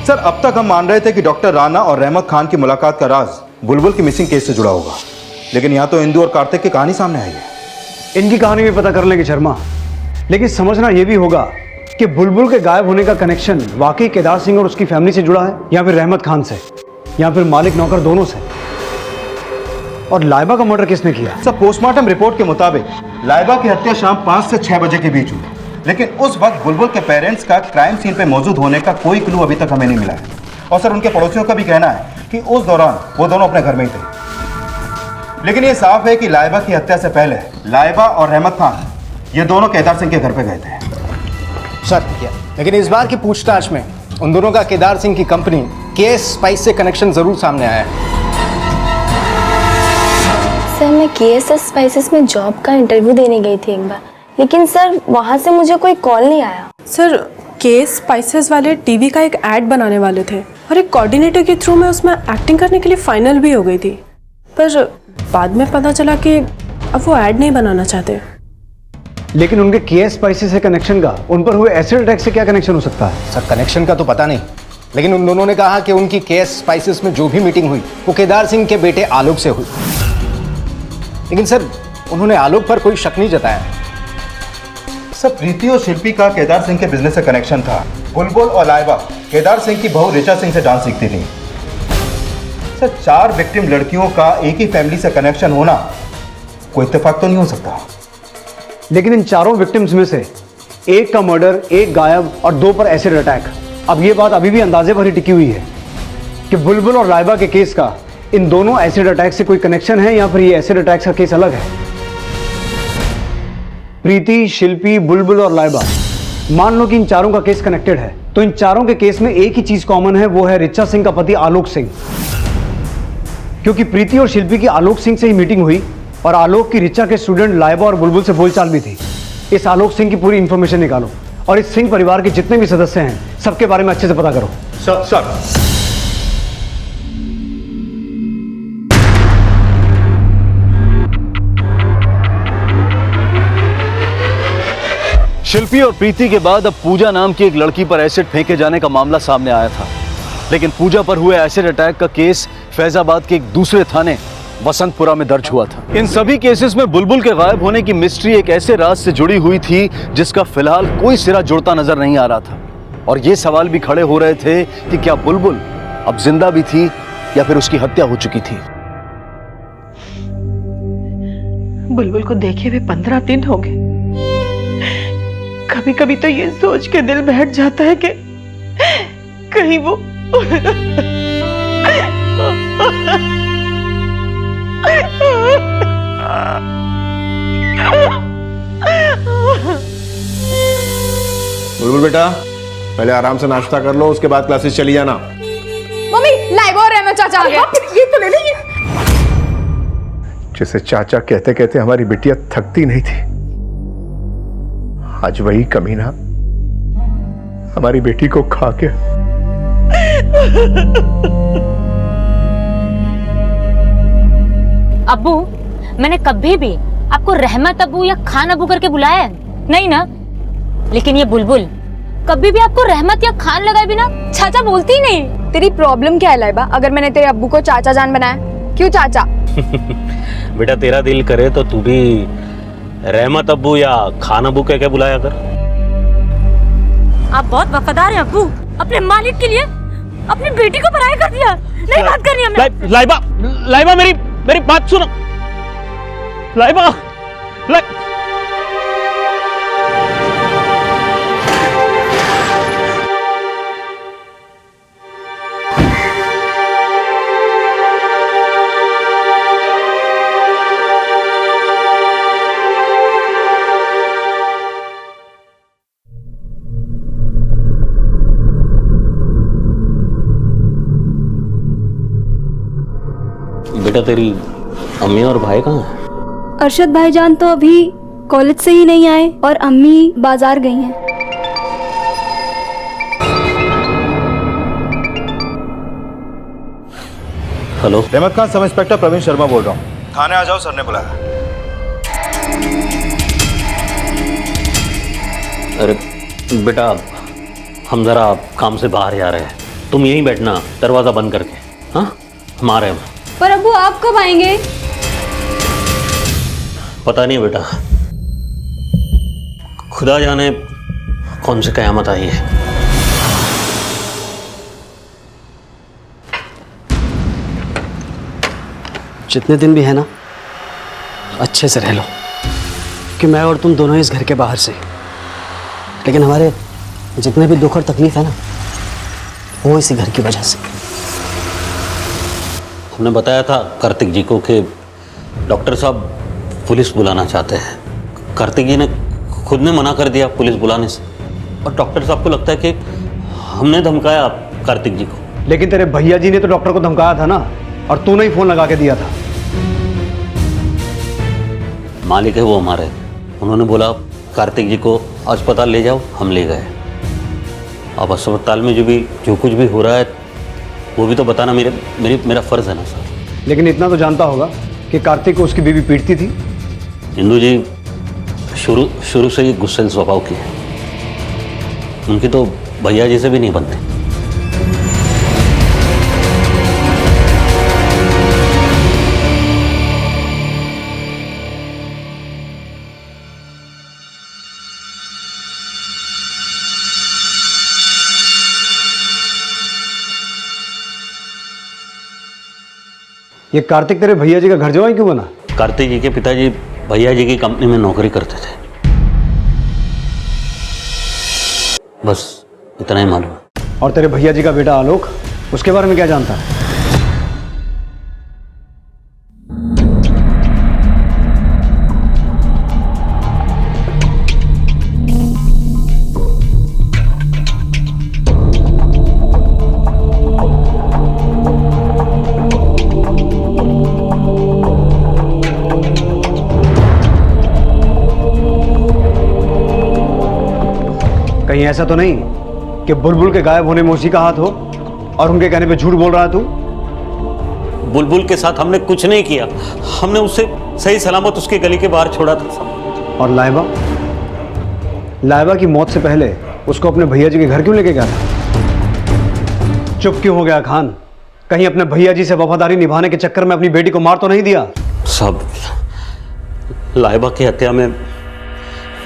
सर अब तक हम मान रहे थे कि डॉक्टर राणा और रहमत खान की मुलाकात का राज बुलबुल की मिसिंग केस से जुड़ा होगा, लेकिन यहाँ तो इंदु और कार्तिक की कहानी सामने आई है। इनकी कहानी भी पता कर लेंगे शर्मा, लेकिन समझना यह भी होगा कि बुलबुल के गायब होने का कनेक्शन वाकई केदार सिंह और उसकी फैमिली से जुड़ा है या फिर रहमत खान से या फिर मालिक नौकर दोनों से। और लाइबा का मर्डर किसने किया? सर पोस्टमार्टम रिपोर्ट के मुताबिक लाइबा की हत्या शाम 5 से 6 बजे के बीच हुई, लेकिन उस वक्त बुलबुल के पेरेंट्स का क्राइम सीन पे मौजूद होने का कोई क्लू अभी तक हमें नहीं मिला है। और सर उनके पड़ोसियों का भी कहना है कि उस दौरान वो दोनों अपने घर में ही थे। लेकिन ये साफ है कि लाइबा की हत्या से पहले लाइबा और रहमत खान ये दोनों केदार सिंह के घर पे गए थे। सर लेकिन इस बार की पूछताछ में उन दोनों का केदार सिंह की कंपनी केएस स्पाइस से कनेक्शन जरूर सामने आया है। सर मैं केएस स्पाइसेस में जॉब का इंटरव्यू देने गई थी एक बार, लेकिन सर वहाँ से मुझे कोई कॉल नहीं आया। सर केएस स्पाइसेस वाले टीवी का एक ऐड बनाने वाले थे और एक कोऑर्डिनेटर के थ्रू मैं उसमें एक्टिंग करने के लिए फाइनल भी हो गई थी, पर बाद में पता चला कि अब वो ऐड नहीं बनाना चाहते। लेकिन उनके केएस स्पाइसेस से कनेक्शन का उन पर हुए एसिड अटैक से क्या कनेक्शन हो सकता है? सर कनेक्शन का तो पता नहीं, लेकिन उन दोनों ने कहा कि उनकी केएस स्पाइसेस में जो भी मीटिंग हुई वो केदार सिंह के बेटे आलोक से हुई। लेकिन सर उन्होंने आलोक पर कोई शक नहीं जताया। सर प्रीति और शिल्पी का केदार सिंह के बिजनेस से कनेक्शन था। बुलबुल और लाइबा केदार सिंह की बहू ऋचा सिंह से डांस सीखती थी। सर 4 विक्टिम लड़कियों का एक ही फैमिली से कनेक्शन होना कोई इत्तेफाक तो नहीं हो सकता। लेकिन इन चारों विक्टिम्स में से एक का मर्डर, एक गायब और 2 पर एसिड अटैक। अब ये बात अभी भी अंदाजे पर ही टिकी हुई है कि बुलबुल और लाइबा के केस का इन दोनों एसिड अटैक से कोई कनेक्शन है या फिर ये एसिड अटैक का केस अलग है। प्रीति, शिल्पी, बुलबुल और लाइबा, मान लो कि इन चारों का केस कनेक्टेड है, तो इन चारों के केस में एक ही चीज कॉमन है, वो है ऋचा सिंह का पति आलोक सिंह। क्योंकि प्रीति और शिल्पी की आलोक सिंह से ही मीटिंग हुई और आलोक की ऋचा के स्टूडेंट लाइबा और बुलबुल से बोलचाल भी थी। इस आलोक सिंह की पूरी इंफॉर्मेशन निकालो और इस सिंह परिवार के जितने भी सदस्य हैं सबके बारे में अच्छे से पता करो। सर शिल्पी और प्रीति के बाद अब पूजा नाम की एक लड़की पर एसिड फेंके जाने का मामला सामने आया था, लेकिन पूजा पर हुए एसिड अटैक का केस फैजाबाद के एक दूसरे थाने वसंतपुरा में दर्ज हुआ था। इन सभी केसेस में बुलबुल के गायब होने की मिस्ट्री एक ऐसे राज से जुड़ी हुई थी जिसका फिलहाल कोई सिरा जुड़ता नजर नहीं आ रहा था, और ये सवाल भी खड़े हो रहे थे कि क्या बुलबुल अब जिंदा भी थी या फिर उसकी हत्या हो चुकी थी। बुलबुल को देखे हुए 15 दिन हो गए। कभी कभी तो ये सोच के दिल बैठ जाता है कि कहीं वो बुलबुल बेटा, पहले आराम से नाश्ता कर लो, उसके बाद क्लासेस चली जाना। मम्मी लाइबा और रहमत चाचा आ गए। ये तो ले लीजिए। जिसे चाचा कहते कहते हमारी बिटिया थकती नहीं थी, आज वही कमीना हमारी बेटी को खा के। अब्बू, मैंने कभी भी आपको रहमत अब्बू या खान अब्बू करके बुलाया है? नहीं ना? लेकिन ये बुलबुल कभी भी आपको रहमत या खान लगाए बिना चाचा बोलती नहीं। तेरी प्रॉब्लम क्या है लाइबा? अगर मैंने तेरे अब्बू को चाचा जान बनाया, क्यों चाचा? बेटा तेरा दिल करे तो तू भी रहमत अब्बू या खान अब्बू कह के बुलाया कर। आप बहुत वफादार हैं अब्बू। अपने मालिक के लिए अपनी बेटी को पराया कर दिया। नहीं बात करनी हमें। लाइबा मेरी बात सुनो। लाइबा बेटा तेरी अम्मी और भाई कहाँ हैं? अरशद भाईजान तो अभी कॉलेज से ही नहीं आए और अम्मी बाजार गई हैं। हेलो, रहमत खान, सब इंस्पेक्टर प्रवीण शर्मा बोल रहा हूँ। थाने आ जाओ, सर ने बुलाया। अरे बेटा हम जरा काम से बाहर जा रहे हैं, तुम यहीं बैठना दरवाजा बंद करके। हाँ हम आ रहे हैं। पर अब्बू आप कब आएंगे? पता नहीं बेटा, खुदा जाने कौन सी कयामत आई है। जितने दिन भी है ना, अच्छे से रह लो, कि मैं और तुम दोनों इस घर के बाहर से, लेकिन हमारे जितने भी दुख और तकलीफ है ना, वो इसी घर की वजह से। हमने बताया था कार्तिक जी को कि डॉक्टर साहब पुलिस बुलाना चाहते हैं। कार्तिक जी ने खुद ने मना कर दिया पुलिस बुलाने से, और डॉक्टर साहब को लगता है कि हमने धमकाया कार्तिक जी को। लेकिन तेरे भैया जी ने तो डॉक्टर को धमकाया था ना, और तूने ही फोन लगा के दिया था। मालिक है वो हमारे, उन्होंने बोला कार्तिक जी को अस्पताल ले जाओ, हम ले गए। अब अस्पताल में जो कुछ भी हो रहा है वो भी तो बताना मेरा फर्ज है ना सर। लेकिन इतना तो जानता होगा कि कार्तिक को उसकी बीवी पीटती थी। इंदू जी शुरू से ही गुस्सेल स्वभाव की है, उनकी तो भैया जी से भी नहीं बनती। ये कार्तिक तेरे भैया जी का घर जवाई क्यों बना? कार्तिक जी के पिताजी भैया जी की कंपनी में नौकरी करते थे, बस इतना ही मालूम। और तेरे भैया जी का बेटा आलोक, उसके बारे में क्या जानता है? कहीं ऐसा तो नहीं कि बुलबुल के गायब होने में उसी का हाथ हो और उनके कहने पे झूठ बोल रहा है तू? बुलबुल के साथ हमने कुछ नहीं किया, हमने उसे सही सलामत उसके गली के बाहर छोड़ा था। और लाइबा? लाइबा की मौत से पहले उसको अपने भैया जी के घर क्यों लेके गया था? चुप क्यों हो गया खान? कहीं अपने भैया जी से वफादारी निभाने के चक्कर में अपनी बेटी को मार तो नहीं दिया? सब लाइबा की हत्या में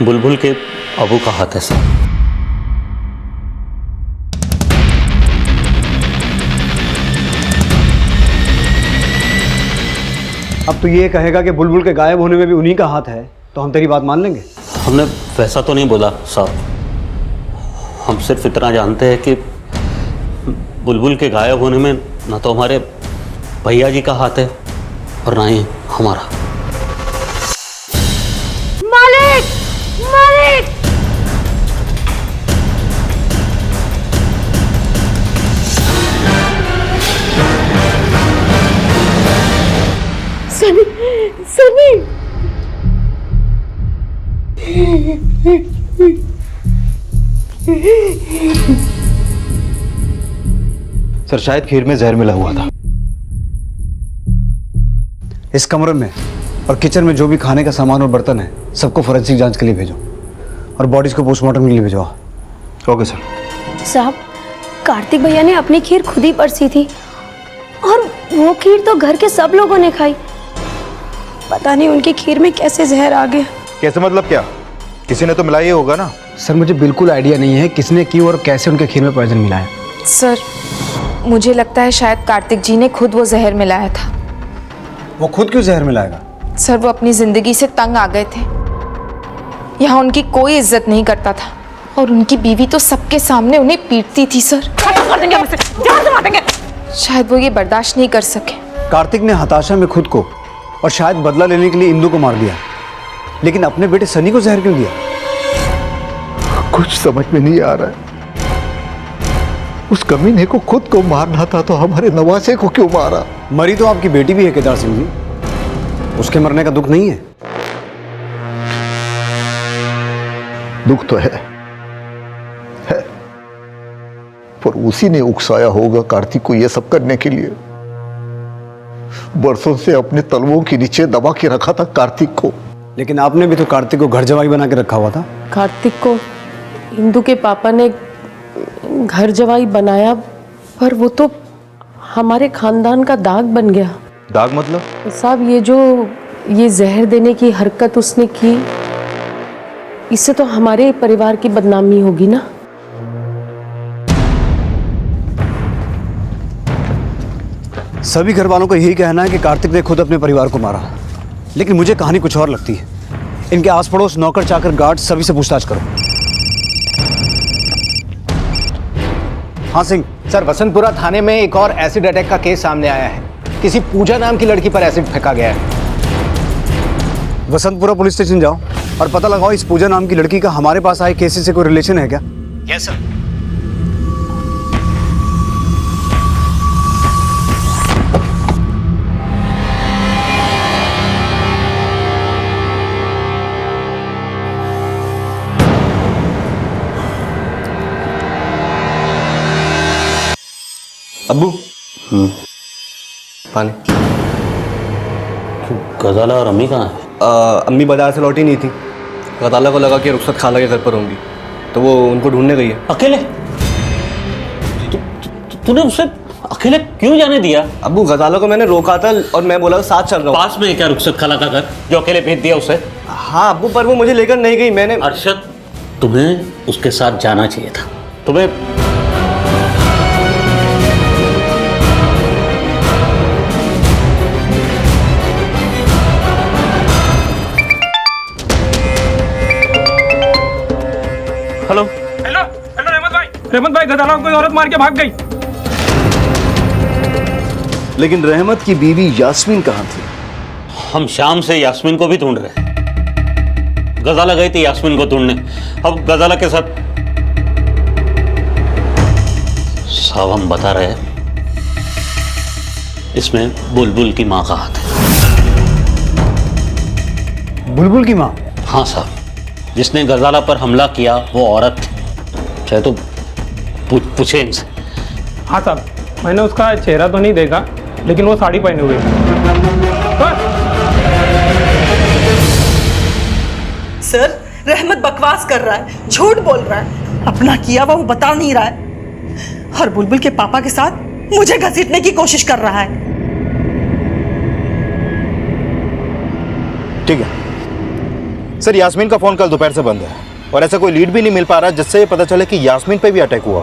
बुलबुल के अबू का हाथ है साहब। अब तो ये कहेगा कि बुलबुल के गायब होने में भी उन्हीं का हाथ है, तो हम तेरी बात मान लेंगे? हमने वैसा तो नहीं बोला साहब, हम सिर्फ इतना जानते हैं कि बुलबुल के गायब होने में ना तो हमारे भैया जी का हाथ है और ना ही हमारा। मालिक! मालिक! सनी! सनी! सर शायद खीर में जहर मिला हुआ था। इस कमरे में और किचन में जो भी खाने का सामान और बर्तन है सबको फोरेंसिक जांच के लिए भेजो और बॉडीज को पोस्टमार्टम के लिए भेजो। Okay sir. साहब, कार्तिक भैया ने अपनी खीर खुद ही परसी थी और वो खीर तो घर के सब लोगों ने खाई। पता नहीं उनकी खीर में कैसे जहर आ गया। कैसे मतलब क्या? किसी ने तो मिलाया ही होगा ना। सर मुझे बिल्कुल आइडिया नहीं है किसने की और कैसे उनके खीर में पॉइजन मिला है। सर मुझे लगता है शायद कार्तिक जी ने खुद वो जहर मिलाया था। वो खुद क्यों जहर मिलाएगा? सर वो अपनी जिंदगी से तंग आ गए थे, यहाँ उनकी कोई इज्जत नहीं करता था और उनकी बीवी तो सबके सामने उन्हें पीटती थी। सर शायद वो ये बर्दाश्त नहीं कर सके। कार्तिक ने हताशा में खुद को और शायद बदला लेने के लिए इंदु को मार दिया, लेकिन अपने बेटे सनी को जहर क्यों दिया? कुछ समझ में नहीं आ रहा है। उस कमीने को खुद को मारना था तो हमारे नवासे को क्यों मारा? मरी तो आपकी बेटी भी है केदार सिंह जी, उसके मरने का दुख नहीं है? दुख तो है पर उसी ने उकसाया होगा कार्तिक को यह सब करने के लिए। बरसों से अपने तलवों के नीचे दबा के रखा था कार्तिक को। लेकिन आपने भी तो कार्तिक को घर जवाई बना के रखा हुआ था। कार्तिक को इंदु के पापा ने घर जवाई बनाया, पर वो तो हमारे खानदान का दाग बन गया। दाग मतलब? साहब ये जहर देने की हरकत उसने की, इससे तो हमारे परिवार की बदनामी होगी ना। सभी घर वालों का यही कहना है कि कार्तिक ने खुद अपने परिवार को मारा, लेकिन मुझे कहानी कुछ और लगती है। इनके आस पड़ोस नौकर चाकर गार्ड सभी से पूछताछ करो। हाँ सिंह। सर वसंतपुरा थाने में एक और एसिड अटैक का केस सामने आया है। किसी पूजा नाम की लड़की पर एसिड फेंका गया है। वसंतपुरा पुलिस स्टेशन जाओ और पता लगाओ इस पूजा नाम की लड़की का हमारे पास आए केसेस से कोई रिलेशन है क्या? Yes sir. अब्बू पानी। गजाला और अम्मी कहाँ है? अम्मी बाजार से लौटी नहीं थी। गजाला को लगा कि रुखसत खाला के घर पर होंगी तो वो उनको ढूंढने गई है। अकेले? तूने उसे अकेले क्यों जाने दिया? अब्बू गजाला को मैंने रोका था और मैं बोला साथ चल रहा हूँ। पास में क्या रुखसत खाला का घर जो अकेले भेज दिया उसे? हाँ अब्बू, पर वो मुझे लेकर नहीं गई। मैंने अरशद, तुम्हें उसके साथ जाना चाहिए था। तुम्हें हेलो हेलो हेलो रहमत भाई गजाला को कोई औरत मार के भाग गई। लेकिन रहमत की बीवी यास्मीन कहाँ थी? हम शाम से यास्मीन को भी ढूंढ रहे हैं। गजाला गई थी यास्मीन को ढूंढने, अब गजाला के साथ साहब हम बता रहे हैं इसमें बुलबुल की माँ का हाथ है। बुलबुल की माँ? हाँ साहब, जिसने गजाला पर हमला किया वो औरत थी। चाहे तो पूछे इनसे। हाँ साहब, मैंने उसका चेहरा तो नहीं देखा, लेकिन वो साड़ी पहने हुए है। सर, रहमत बकवास कर रहा है, झूठ बोल रहा है, अपना किया वो बता नहीं रहा है और बुलबुल के पापा के साथ मुझे घसीटने की कोशिश कर रहा है। ठीक है सर, यास्मीन का फोन कल दोपहर से बंद है और ऐसा कोई लीड भी नहीं मिल पा रहा जिससे ये पता चले कि यास्मीन पे भी अटैक हुआ।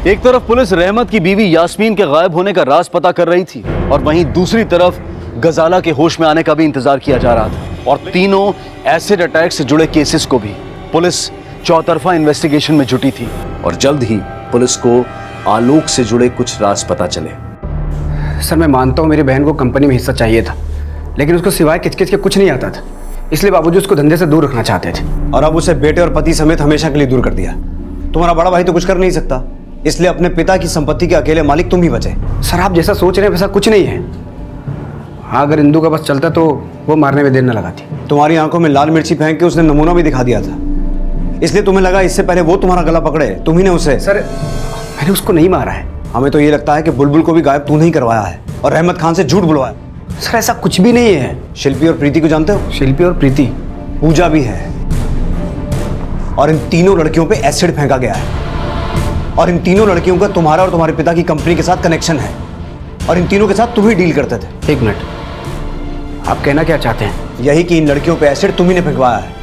एक तरफ पुलिस रहमत की बीवी यास्मीन के गायब होने का राज पता कर रही थी और वहीं दूसरी तरफ गजाला के होश में आने का भी इंतजार किया जा रहा था। और तीनों एसिड अटैक से जुड़े केसेस को भी पुलिस चौतरफा इन्वेस्टिगेशन में जुटी थी और जल्द ही पुलिस को आलोक से जुड़े कुछ राज पता चले। सर, मैं मानता हूँ मेरी बहन को कंपनी में हिस्सा चाहिए था, लेकिन उसको सिवाय किचकिच के कुछ नहीं आता था, इसलिए बाबूजी उसको धंधे से दूर रखना चाहते थे और अब उसे बेटे और पति समेत हमेशा के लिए दूर कर दिया। तुम्हारा बड़ा भाई तो कुछ कर नहीं सकता, इसलिए अपने पिता की संपत्ति के अकेले मालिक तुम ही बचे। सर, आप जैसा सोच रहे हैं वैसा कुछ नहीं है। हाँ, अगर इंदू का बस चलता तो वो मारने में देर न लगाती। तुम्हारी आंखों में लाल मिर्ची फेंक के उसने नमूना भी दिखा दिया था, इसलिए तुम्हें लगा इससे पहले वो तुम्हारा गला पकड़े, तुम ही ने उसे। सर, मैंने उसको नहीं मारा है। हमें तो ये लगता है कि बुलबुल को भी गायब तू नहीं करवाया है और रहमत खान से झूठ बुलवाया। सर, ऐसा कुछ भी नहीं है। शिल्पी और प्रीति को जानते हो? शिल्पी और प्रीति? पूजा भी है। और इन तीनों लड़कियों पे एसिड फेंका गया है और इन तीनों लड़कियों का तुम्हारा और तुम्हारे पिता की कंपनी के साथ कनेक्शन है और इन तीनों के साथ तुम ही डील करते थे। एक मिनट, आप कहना क्या चाहते हैं? यही कि इन लड़कियों पे एसिड तुम ही ने फेंकवाया है।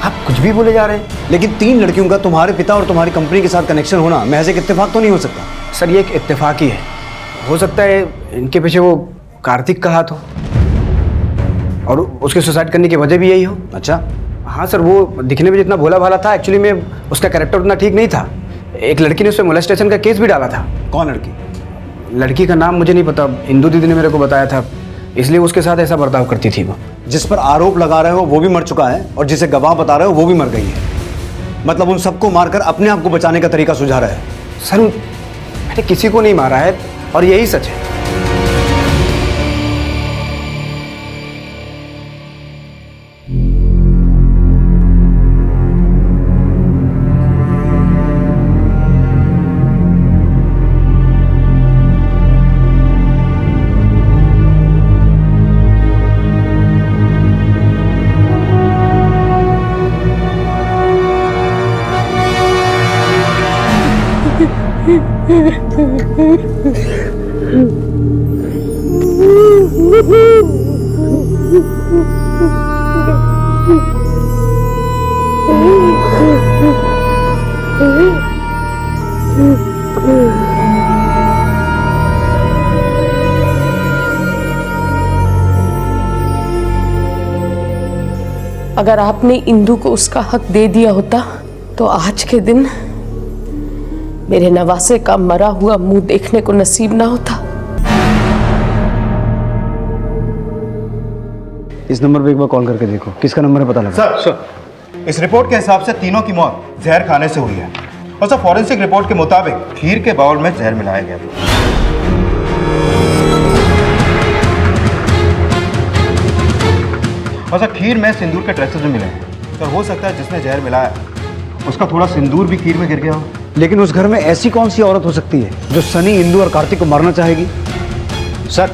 आप कुछ भी बोले जा रहे हैं। लेकिन तीन लड़कियों का तुम्हारे पिता और तुम्हारी कंपनी के साथ कनेक्शन होना महज एक इत्तेफाक तो नहीं हो सकता। सर, ये एक इत्तेफाक ही है। हो सकता है इनके पीछे वो कार्तिक का हाथ हो और उसके सुसाइड करने की वजह भी यही हो। अच्छा। हाँ सर, वो दिखने में जितना भोला भाला था, एक्चुअली में उसका कैरेक्टर उतना ठीक नहीं था। एक लड़की ने उस पर मोलेस्टेशन का केस भी डाला था। कौन लड़की? लड़की का नाम मुझे नहीं पता, इंदू दीदी ने मेरे को बताया था, इसलिए उसके साथ ऐसा बर्ताव करती थी वो। जिस पर आरोप लगा रहे हो वो भी मर चुका है और जिसे गवाह बता रहे हो वो भी मर गई है। मतलब उन सबको मारकर अपने आप को बचाने का तरीका सुझा रहे हैं। सर, मैंने किसी को नहीं मारा है और यही सच है। अगर आपने इंदू को उसका हक दे दिया होता तो आज के दिन मेरे नवासे का मरा हुआ मुंह देखने को नसीब ना होता। इस नंबर पे एक बार कॉल करके देखो, किसका नंबर है पता लगा। सर, इस रिपोर्ट के हिसाब से तीनों की मौत जहर खाने से हुई है और सर फॉरेंसिक रिपोर्ट के मुताबिक खीर के बाउल में जहर मिलाया गया था। और सर खीर में सिंदूर के ट्रेसेस भी मिले हैं। सर हो सकता है जिसने जहर मिलाया उसका थोड़ा सिंदूर भी खीर में गिर गया हो। लेकिन उस घर में ऐसी कौन सी औरत हो सकती है जो सनी, इंदू और कार्तिक को मारना चाहेगी? सर,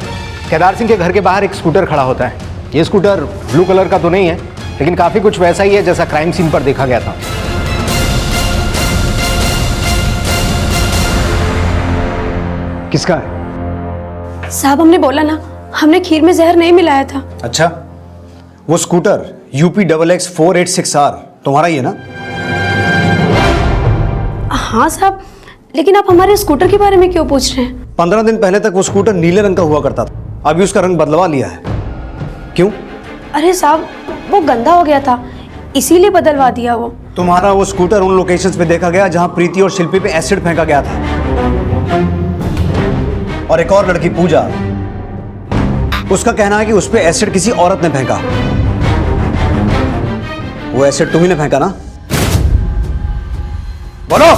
केदार सिंह के घर के बाहर एक स्कूटर खड़ा होता है। ये स्कूटर ब्लू कलर का तो नहीं है, लेकिन काफी कुछ वैसा ही है जैसा क्राइम सीन पर देखा गया था। किसका है? साहब, हमने बोला ना, हमने खीर में जहर नहीं मिलाया था। अच्छा, वो स्कूटर UP XX 486R तुम्हारा ही है ना? हाँ साहब, लेकिन आप हमारे स्कूटर के बारे में क्यों पूछ रहे हैं? 15 दिन पहले तक वो स्कूटर नीले रंग का हुआ करता था, अभी उसका रंग बदलवा लिया है। क्यों? अरे साहब, वो गंदा हो गया था, इसीलिए बदलवा दिया वो। तुम्हारा वो स्कूटर उन लोकेशंस पे देखा गया जहां प्रीति और शिल्पी पे एसिड फेंका गया था। और एक और लड़की पूजा, उसका कहना है कि उस पे एसिड किसी औरत ने फेंका। वो एसिड तुम्ही ने फेंका ना? बोलो।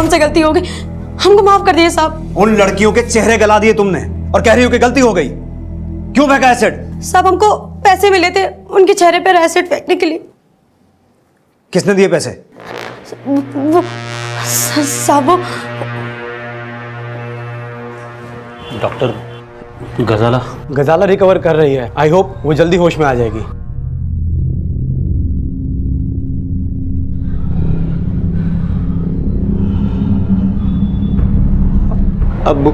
हमसे गलती हो गई, हमको माफ कर दिए साहब। उन लड़कियों के चेहरे गला दिए तुमने और कह रही हो कि गलती हो गई। क्यों फेंका एसिड? साहब हमको पैसे मिले थे उनके चेहरे पर एसिड फेंकने के लिए। किसने दिए पैसे? वो साहब वो डॉक्टर गजाला रिकवर कर रही है। आई होप वो जल्दी होश में आ जाएगी। अब्बू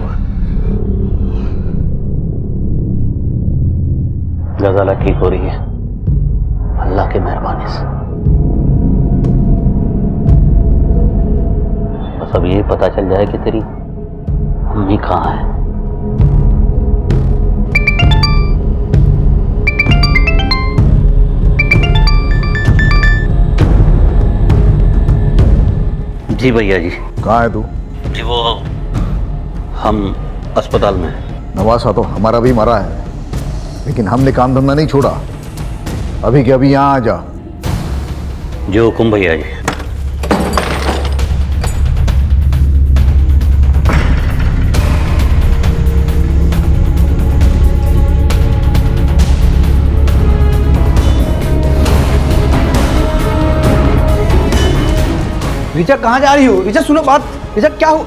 गजाला ठीक हो रही है अल्लाह की मेहरबानी से। बस अब ये पता चल जाए कि तेरी अम्मी कहाँ है। जी भैया जी। कहाँ है तू? जी वो हम अस्पताल में हैं। नवासा तो हमारा भी मरा है, लेकिन हमने काम धंधा नहीं छोड़ा। अभी के अभी यहाँ आ जा। जो हुकुम भैया जी। ऋचा कहाँ जा रही हो? ऋचा सुनो बात। ऋचा क्या हो?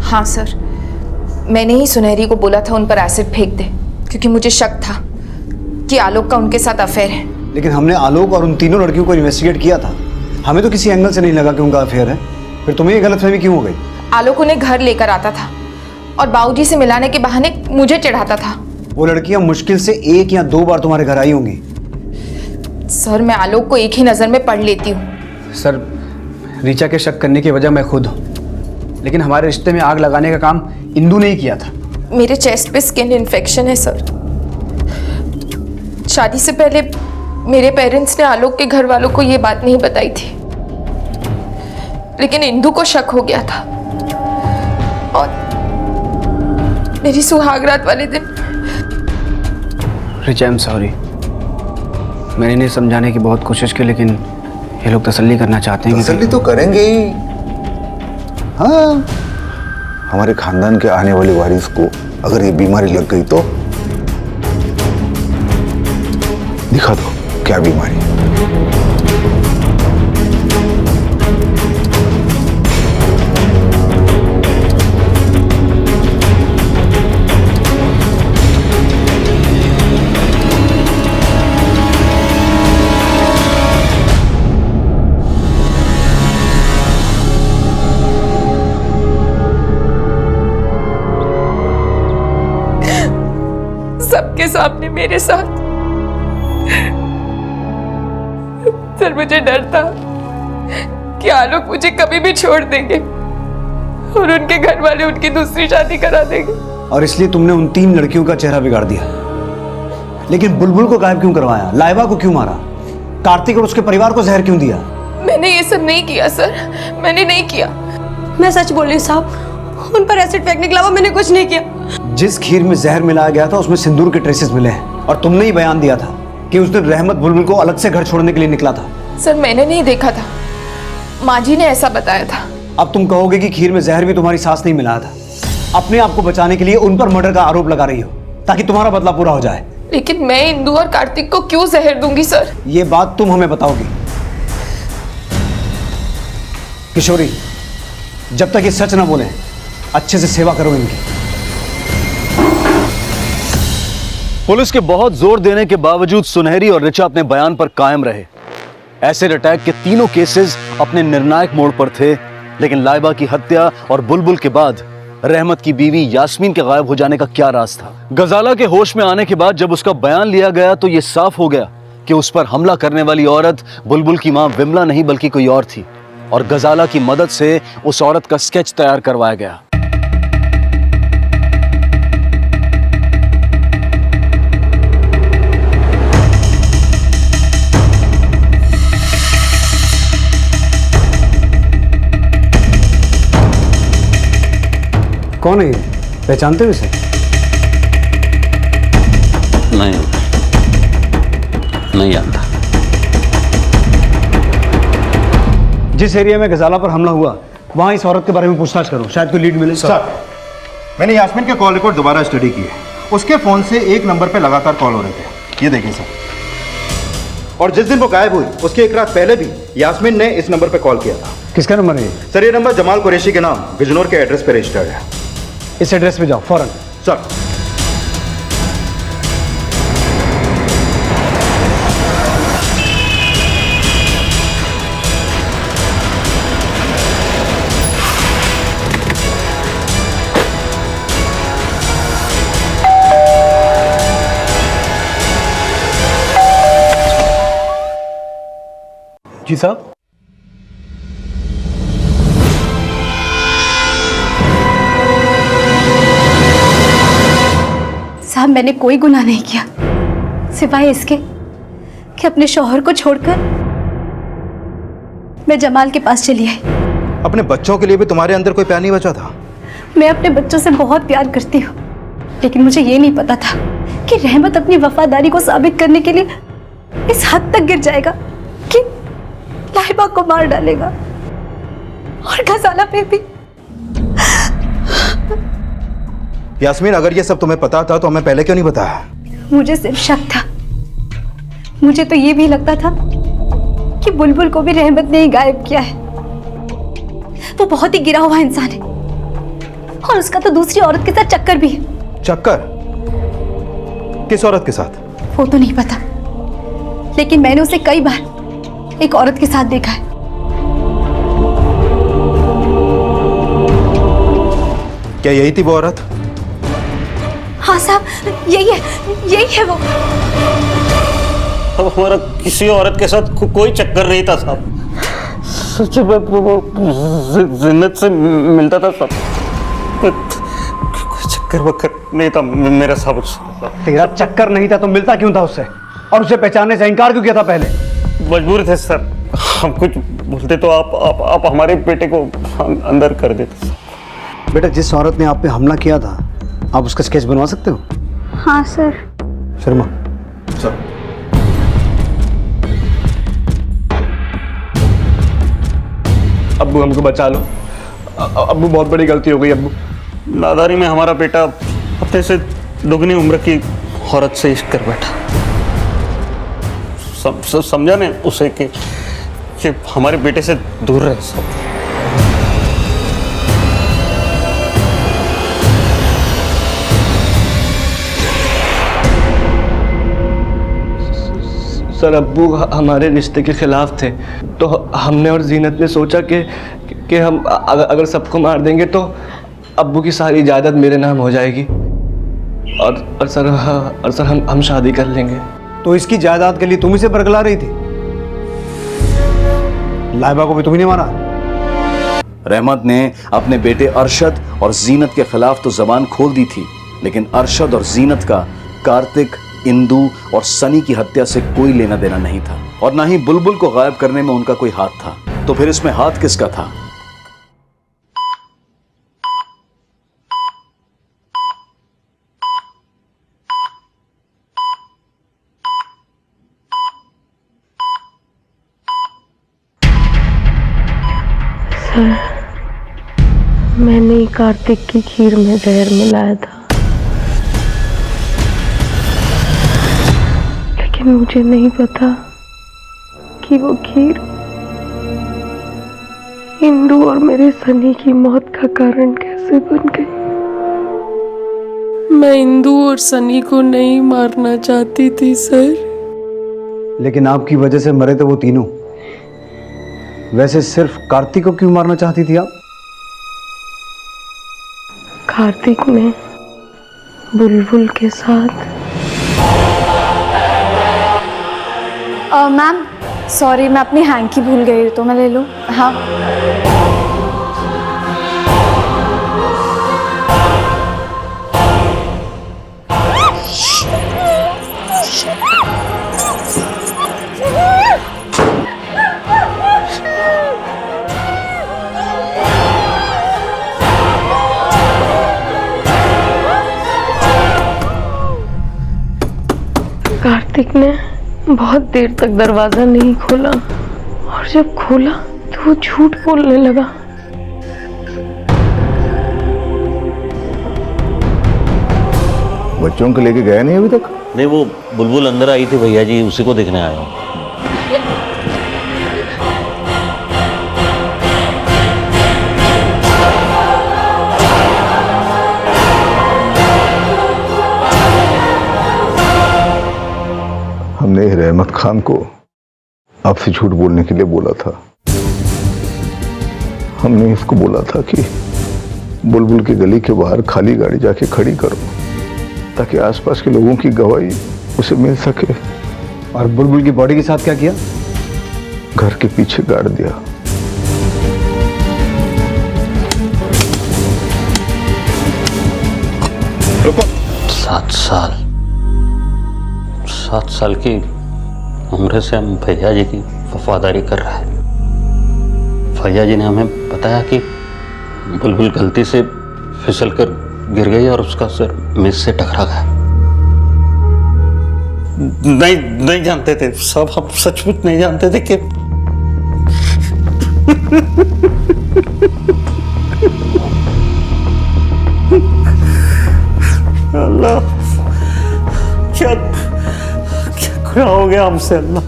हाँ सर, मैंने ही सुनहरी को बोला था उन पर एसिड फेंक दे, क्योंकि मुझे शक था कि आलोक का उनके साथ अफेयर है। लेकिन हमने आलोक और उन तीनों लड़कियों को इन्वेस्टिगेट किया था। हमें तो किसी एंगल से नहीं लगा कि उनका अफेयर है। फिर तुम्हें ये गलतफहमी क्यों हो गई? आलोक उन्हें घर लेकर आता था और बाबूजी से मिलाने के बहाने मुझे चिढ़ाता था। वो लड़कियां मुश्किल से 1 या 2 बार तुम्हारे घर आई होंगी। सर मैं आलोक को एक ही नज़र में पढ़ लेती हूँ। सर ऋचा के शक करने की वजह मैं खुद हूँ, लेकिन हमारे रिश्ते में आग लगाने का काम इंदू ने ही किया था। मेरे चेस्ट पे स्किन इन्फेक्शन है सर। शादी से पहले मेरे पेरेंट्स ने आलोक के घर वालों को ये बात नहीं बताई थी, लेकिन इंदू को शक हो गया था और मेरी सुहागरात वाले दिन। Richa I am sorry. मैंने इन्हें समझाने की बहुत कोशिश की, लेकिन ये लोग तसल्ली करना चाहते हैं। तसल्ली तो करेंगे ही। हाँ, हमारे खानदान के आने वाली वारिस को अगर ये बीमारी लग गई तो दिखा दो क्या बीमारी। सबके सामने मेरे साथ। सर मुझे डर था कि आलोक मुझे कभी भी छोड़ देंगे और उनके घर वाले उनकी दूसरी शादी करा देंगे। और इसलिए तुमने उन 3 लड़कियों का चेहरा बिगाड़ दिया। लेकिन बुलबुल को गायब क्यों करवाया? लाइबा को क्यों मारा? कार्तिक और उसके परिवार को जहर क्यों दिया? मैंने ये सब नहीं किया सर, मैंने नहीं किया। मैं सच बोल रही हूँ साहब, उन पर एसिड फेंकने के अलावा मैंने कुछ नहीं किया। जिस खीर में जहर मिलाया गया था उसमें सिंदूर के ट्रेसेस मिले हैं, और तुमने ही बयान दिया था कि उस दिन रहमत बुलबुल को अलग से घर छोड़ने के लिए निकला था। सर मैंने नहीं देखा था, माँ जी ने ऐसा बताया था। अब तुम कहोगे कि खीर में जहर भी तुम्हारी सास नहीं मिलाया था। अपने आप को बचाने के लिए उन पर मर्डर का आरोप लगा रही हो ताकि तुम्हारा बदला पूरा हो जाए। लेकिन मैं इंदू और कार्तिक को क्यों जहर दूंगी सर? ये बात तुम हमें बताओगी। किशोरी, जब तक ये सच ना बोले अच्छे से सेवा करो इनकी। पुलिस के बहुत जोर देने के बावजूद सुनहरी और ऋचा अपने बयान पर कायम रहे। एसिड अटैक के तीनों केसेस अपने निर्णायक मोड़ पर थे, लेकिन लाइबा की हत्या और बुलबुल के बाद रहमत की बीवी यास्मीन के गायब हो जाने का क्या राज था? गजाला के होश में आने के बाद जब उसका बयान लिया गया तो यह साफ हो गया कि उस पर हमला करने वाली औरत बुलबुल की मां विमला नहीं बल्कि कोई और थी, और गजाला की मदद से उस औरत का स्केच तैयार करवाया गया। कौन है ये? पहचानते हो इसे? नहीं। नहीं जानता। जिस एरिया में गजाला पर हमला हुआ वहां इस औरत के बारे में पूछताछ करो, शायद कोई लीड मिले। सर, मैंने यास्मीन के कॉल रिकॉर्ड दोबारा स्टडी किए। उसके फोन से एक नंबर पे लगातार कॉल हो रहे थे, ये देखिए सर। और जिस दिन वो गायब हुई उसके एक रात पहले भी यास्मीन ने इस नंबर पे कॉल किया था। किसका नंबर है? सर ये नंबर जमाल कुरैशी के नाम बिजनौर के एड्रेस पे रजिस्टर्ड है। इस एड्रेस पे जाओ फौरन। सर। जी साहब। साहब मैंने कोई गुनाह नहीं किया सिवाय इसके कि अपने शौहर को छोड़कर मैं जमाल के पास चली आई। अपने बच्चों के लिए भी तुम्हारे अंदर कोई प्यार नहीं बचा था? मैं अपने बच्चों से बहुत प्यार करती हूँ, लेकिन मुझे ये नहीं पता था कि रहमत अपनी वफादारी को साबित करने के लिए इस हद तक गिर जाएगा कि लाहिबा को मार डालेगा और गजाला पे भी। यास्मीन, अगर ये सब तुम्हें पता था तो हमें पहले क्यों नहीं बताया? मुझे सिर्फ शक था। मुझे तो ये भी लगता था कि बुलबुल को भी रहमत ने ही गायब किया है। वो बहुत ही गिरा हुआ इंसान है और उसका तो दूसरी औरत के साथ चक्कर भी है। चक्कर? किस औरत के साथ? वो तो नहीं पता, लेकिन मैंने उसे कई बार एक औरत के साथ देखा है। क्या यही थी वो औरत? हाँ साहब, यही है वो। अब हमारा किसी औरत के साथ कोई चक्कर नहीं था साहब। सच में वो जिन्नत से मिलता था साहब। कोई चक्कर वक्कर नहीं था मेरा साहब। तेरा चक्कर नहीं था तो मिलता क्यों था उससे, और उसे पहचानने से इनकार क्यों किया था पहले? मजबूर थे सर, हम कुछ बोलते तो आप हमारे बेटे को अंदर कर देते। बेटा, जिस औरत ने आप पे हमला किया था आप उसका स्केच बनवा सकते हो? हाँ सर। शर्मा। सर। अब्बू हमको बचा लो, अब्बू बहुत बड़ी गलती हो गई। अब्बू, नादारी में हमारा बेटा अपने से दुगनी उम्र की औरत से इश्क कर बैठा। समझा ने उसे कि हमारे बेटे से दूर रहे सब। सर अब्बू हमारे रिश्ते के खिलाफ थे, तो हमने और जीनत ने सोचा कि हम अगर सबको मार देंगे तो अब्बू की सारी जायदाद मेरे नाम हो जाएगी और सर हम शादी कर लेंगे। तो इसकी जायदाद के लिए तुम इसे बरगला रही थी? लाइबा को भी तुम ही ने मारा? रहमत ने अपने बेटे अरशद और जीनत के खिलाफ तो जबान खोल दी थी, लेकिन अरशद और जीनत का कार्तिक, इंदू और सनी की हत्या से कोई लेना देना नहीं था, और ना ही बुलबुल को गायब करने में उनका कोई हाथ था। तो फिर इसमें हाथ किसका था? मैंने ही कार्तिक की खीर में जहर मिलाया था, लेकिन मुझे नहीं पता कि वो खीर इंदू और मेरे सनी की मौत का कारण कैसे बन गई। मैं इंदू और सनी को नहीं मारना चाहती थी सर, लेकिन आपकी वजह से मरे थे वो तीनों। वैसे सिर्फ कार्तिक को क्यों मारना चाहती थी आप? कार्तिक ने बुलबुल के साथ। मैम सॉरी, मैं अपनी हैंकी भूल गई, तो मैं ले लूँ? हाँ। कार्तिक ने बहुत देर तक दरवाजा नहीं खोला और जब खोला तो वो झूठ बोलने लगा। बच्चों को लेके गया नहीं अभी तक? नहीं, वो बुलबुल अंदर आई थी भैया जी, उसी को देखने आया हूँ। हमने रहमत खान को आपसे झूठ बोलने के लिए बोला था। हमने इसको बोला था कि बुलबुल की गली के बाहर खाली गाड़ी जाके खड़ी करो ताकि आसपास के लोगों की गवाही उसे मिल सके। और बुलबुल की बॉडी के साथ क्या किया? घर के पीछे गाड़ दिया। सात साल की उम्र से हम भैया जी की वफादारी कर रहे हैं। भैया जी ने हमें बताया कि बुलबुल गलती से फिसल कर गिर गई और उसका सिर मेज से टकरा गया। नहीं जानते थे सब, हम सचमुच नहीं जानते थे कि अल्लाह क्या गुनाह हो गया हमसे। अल्लाह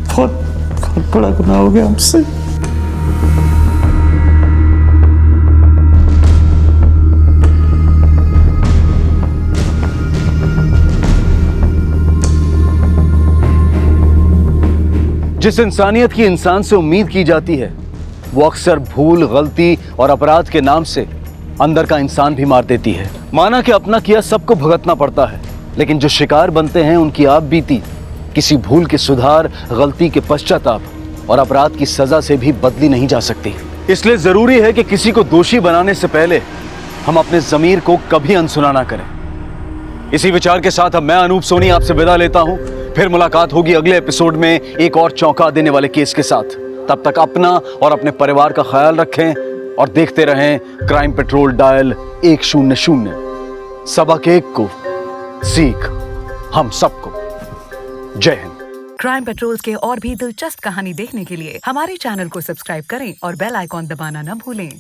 बहुत बहुत बड़ा गुनाह हो गया हमसे। जिस इंसानियत की इंसान से उम्मीद की जाती है वो अक्सर भूल, गलती और अपराध के नाम से अंदर का इंसान भी मार देती है। माना कि अपना किया सबको भुगतना पड़ता है, लेकिन जो शिकार बनते हैं उनकी आप बीती किसी भूल के सुधार, गलती के पश्चाताप और अपराध की सजा से भी बदली नहीं जा सकती। इसलिए जरूरी है कि किसी को दोषी बनाने से पहले हम अपने जमीर को कभी अनसुना ना करें। इसी विचार के साथ अब मैं अनूप सोनी आपसे विदा लेता हूं। फिर मुलाकात होगी अगले एपिसोड में एक और चौंका देने वाले केस के साथ। तब तक अपना और अपने परिवार का ख्याल रखें और देखते रहें क्राइम पेट्रोल डायल 100। सबक एक को सीख हम सबको। जय हिंद। क्राइम पेट्रोल के और भी दिलचस्प कहानी देखने के लिए हमारे चैनल को सब्सक्राइब करें और बेल आइकॉन दबाना न भूलें।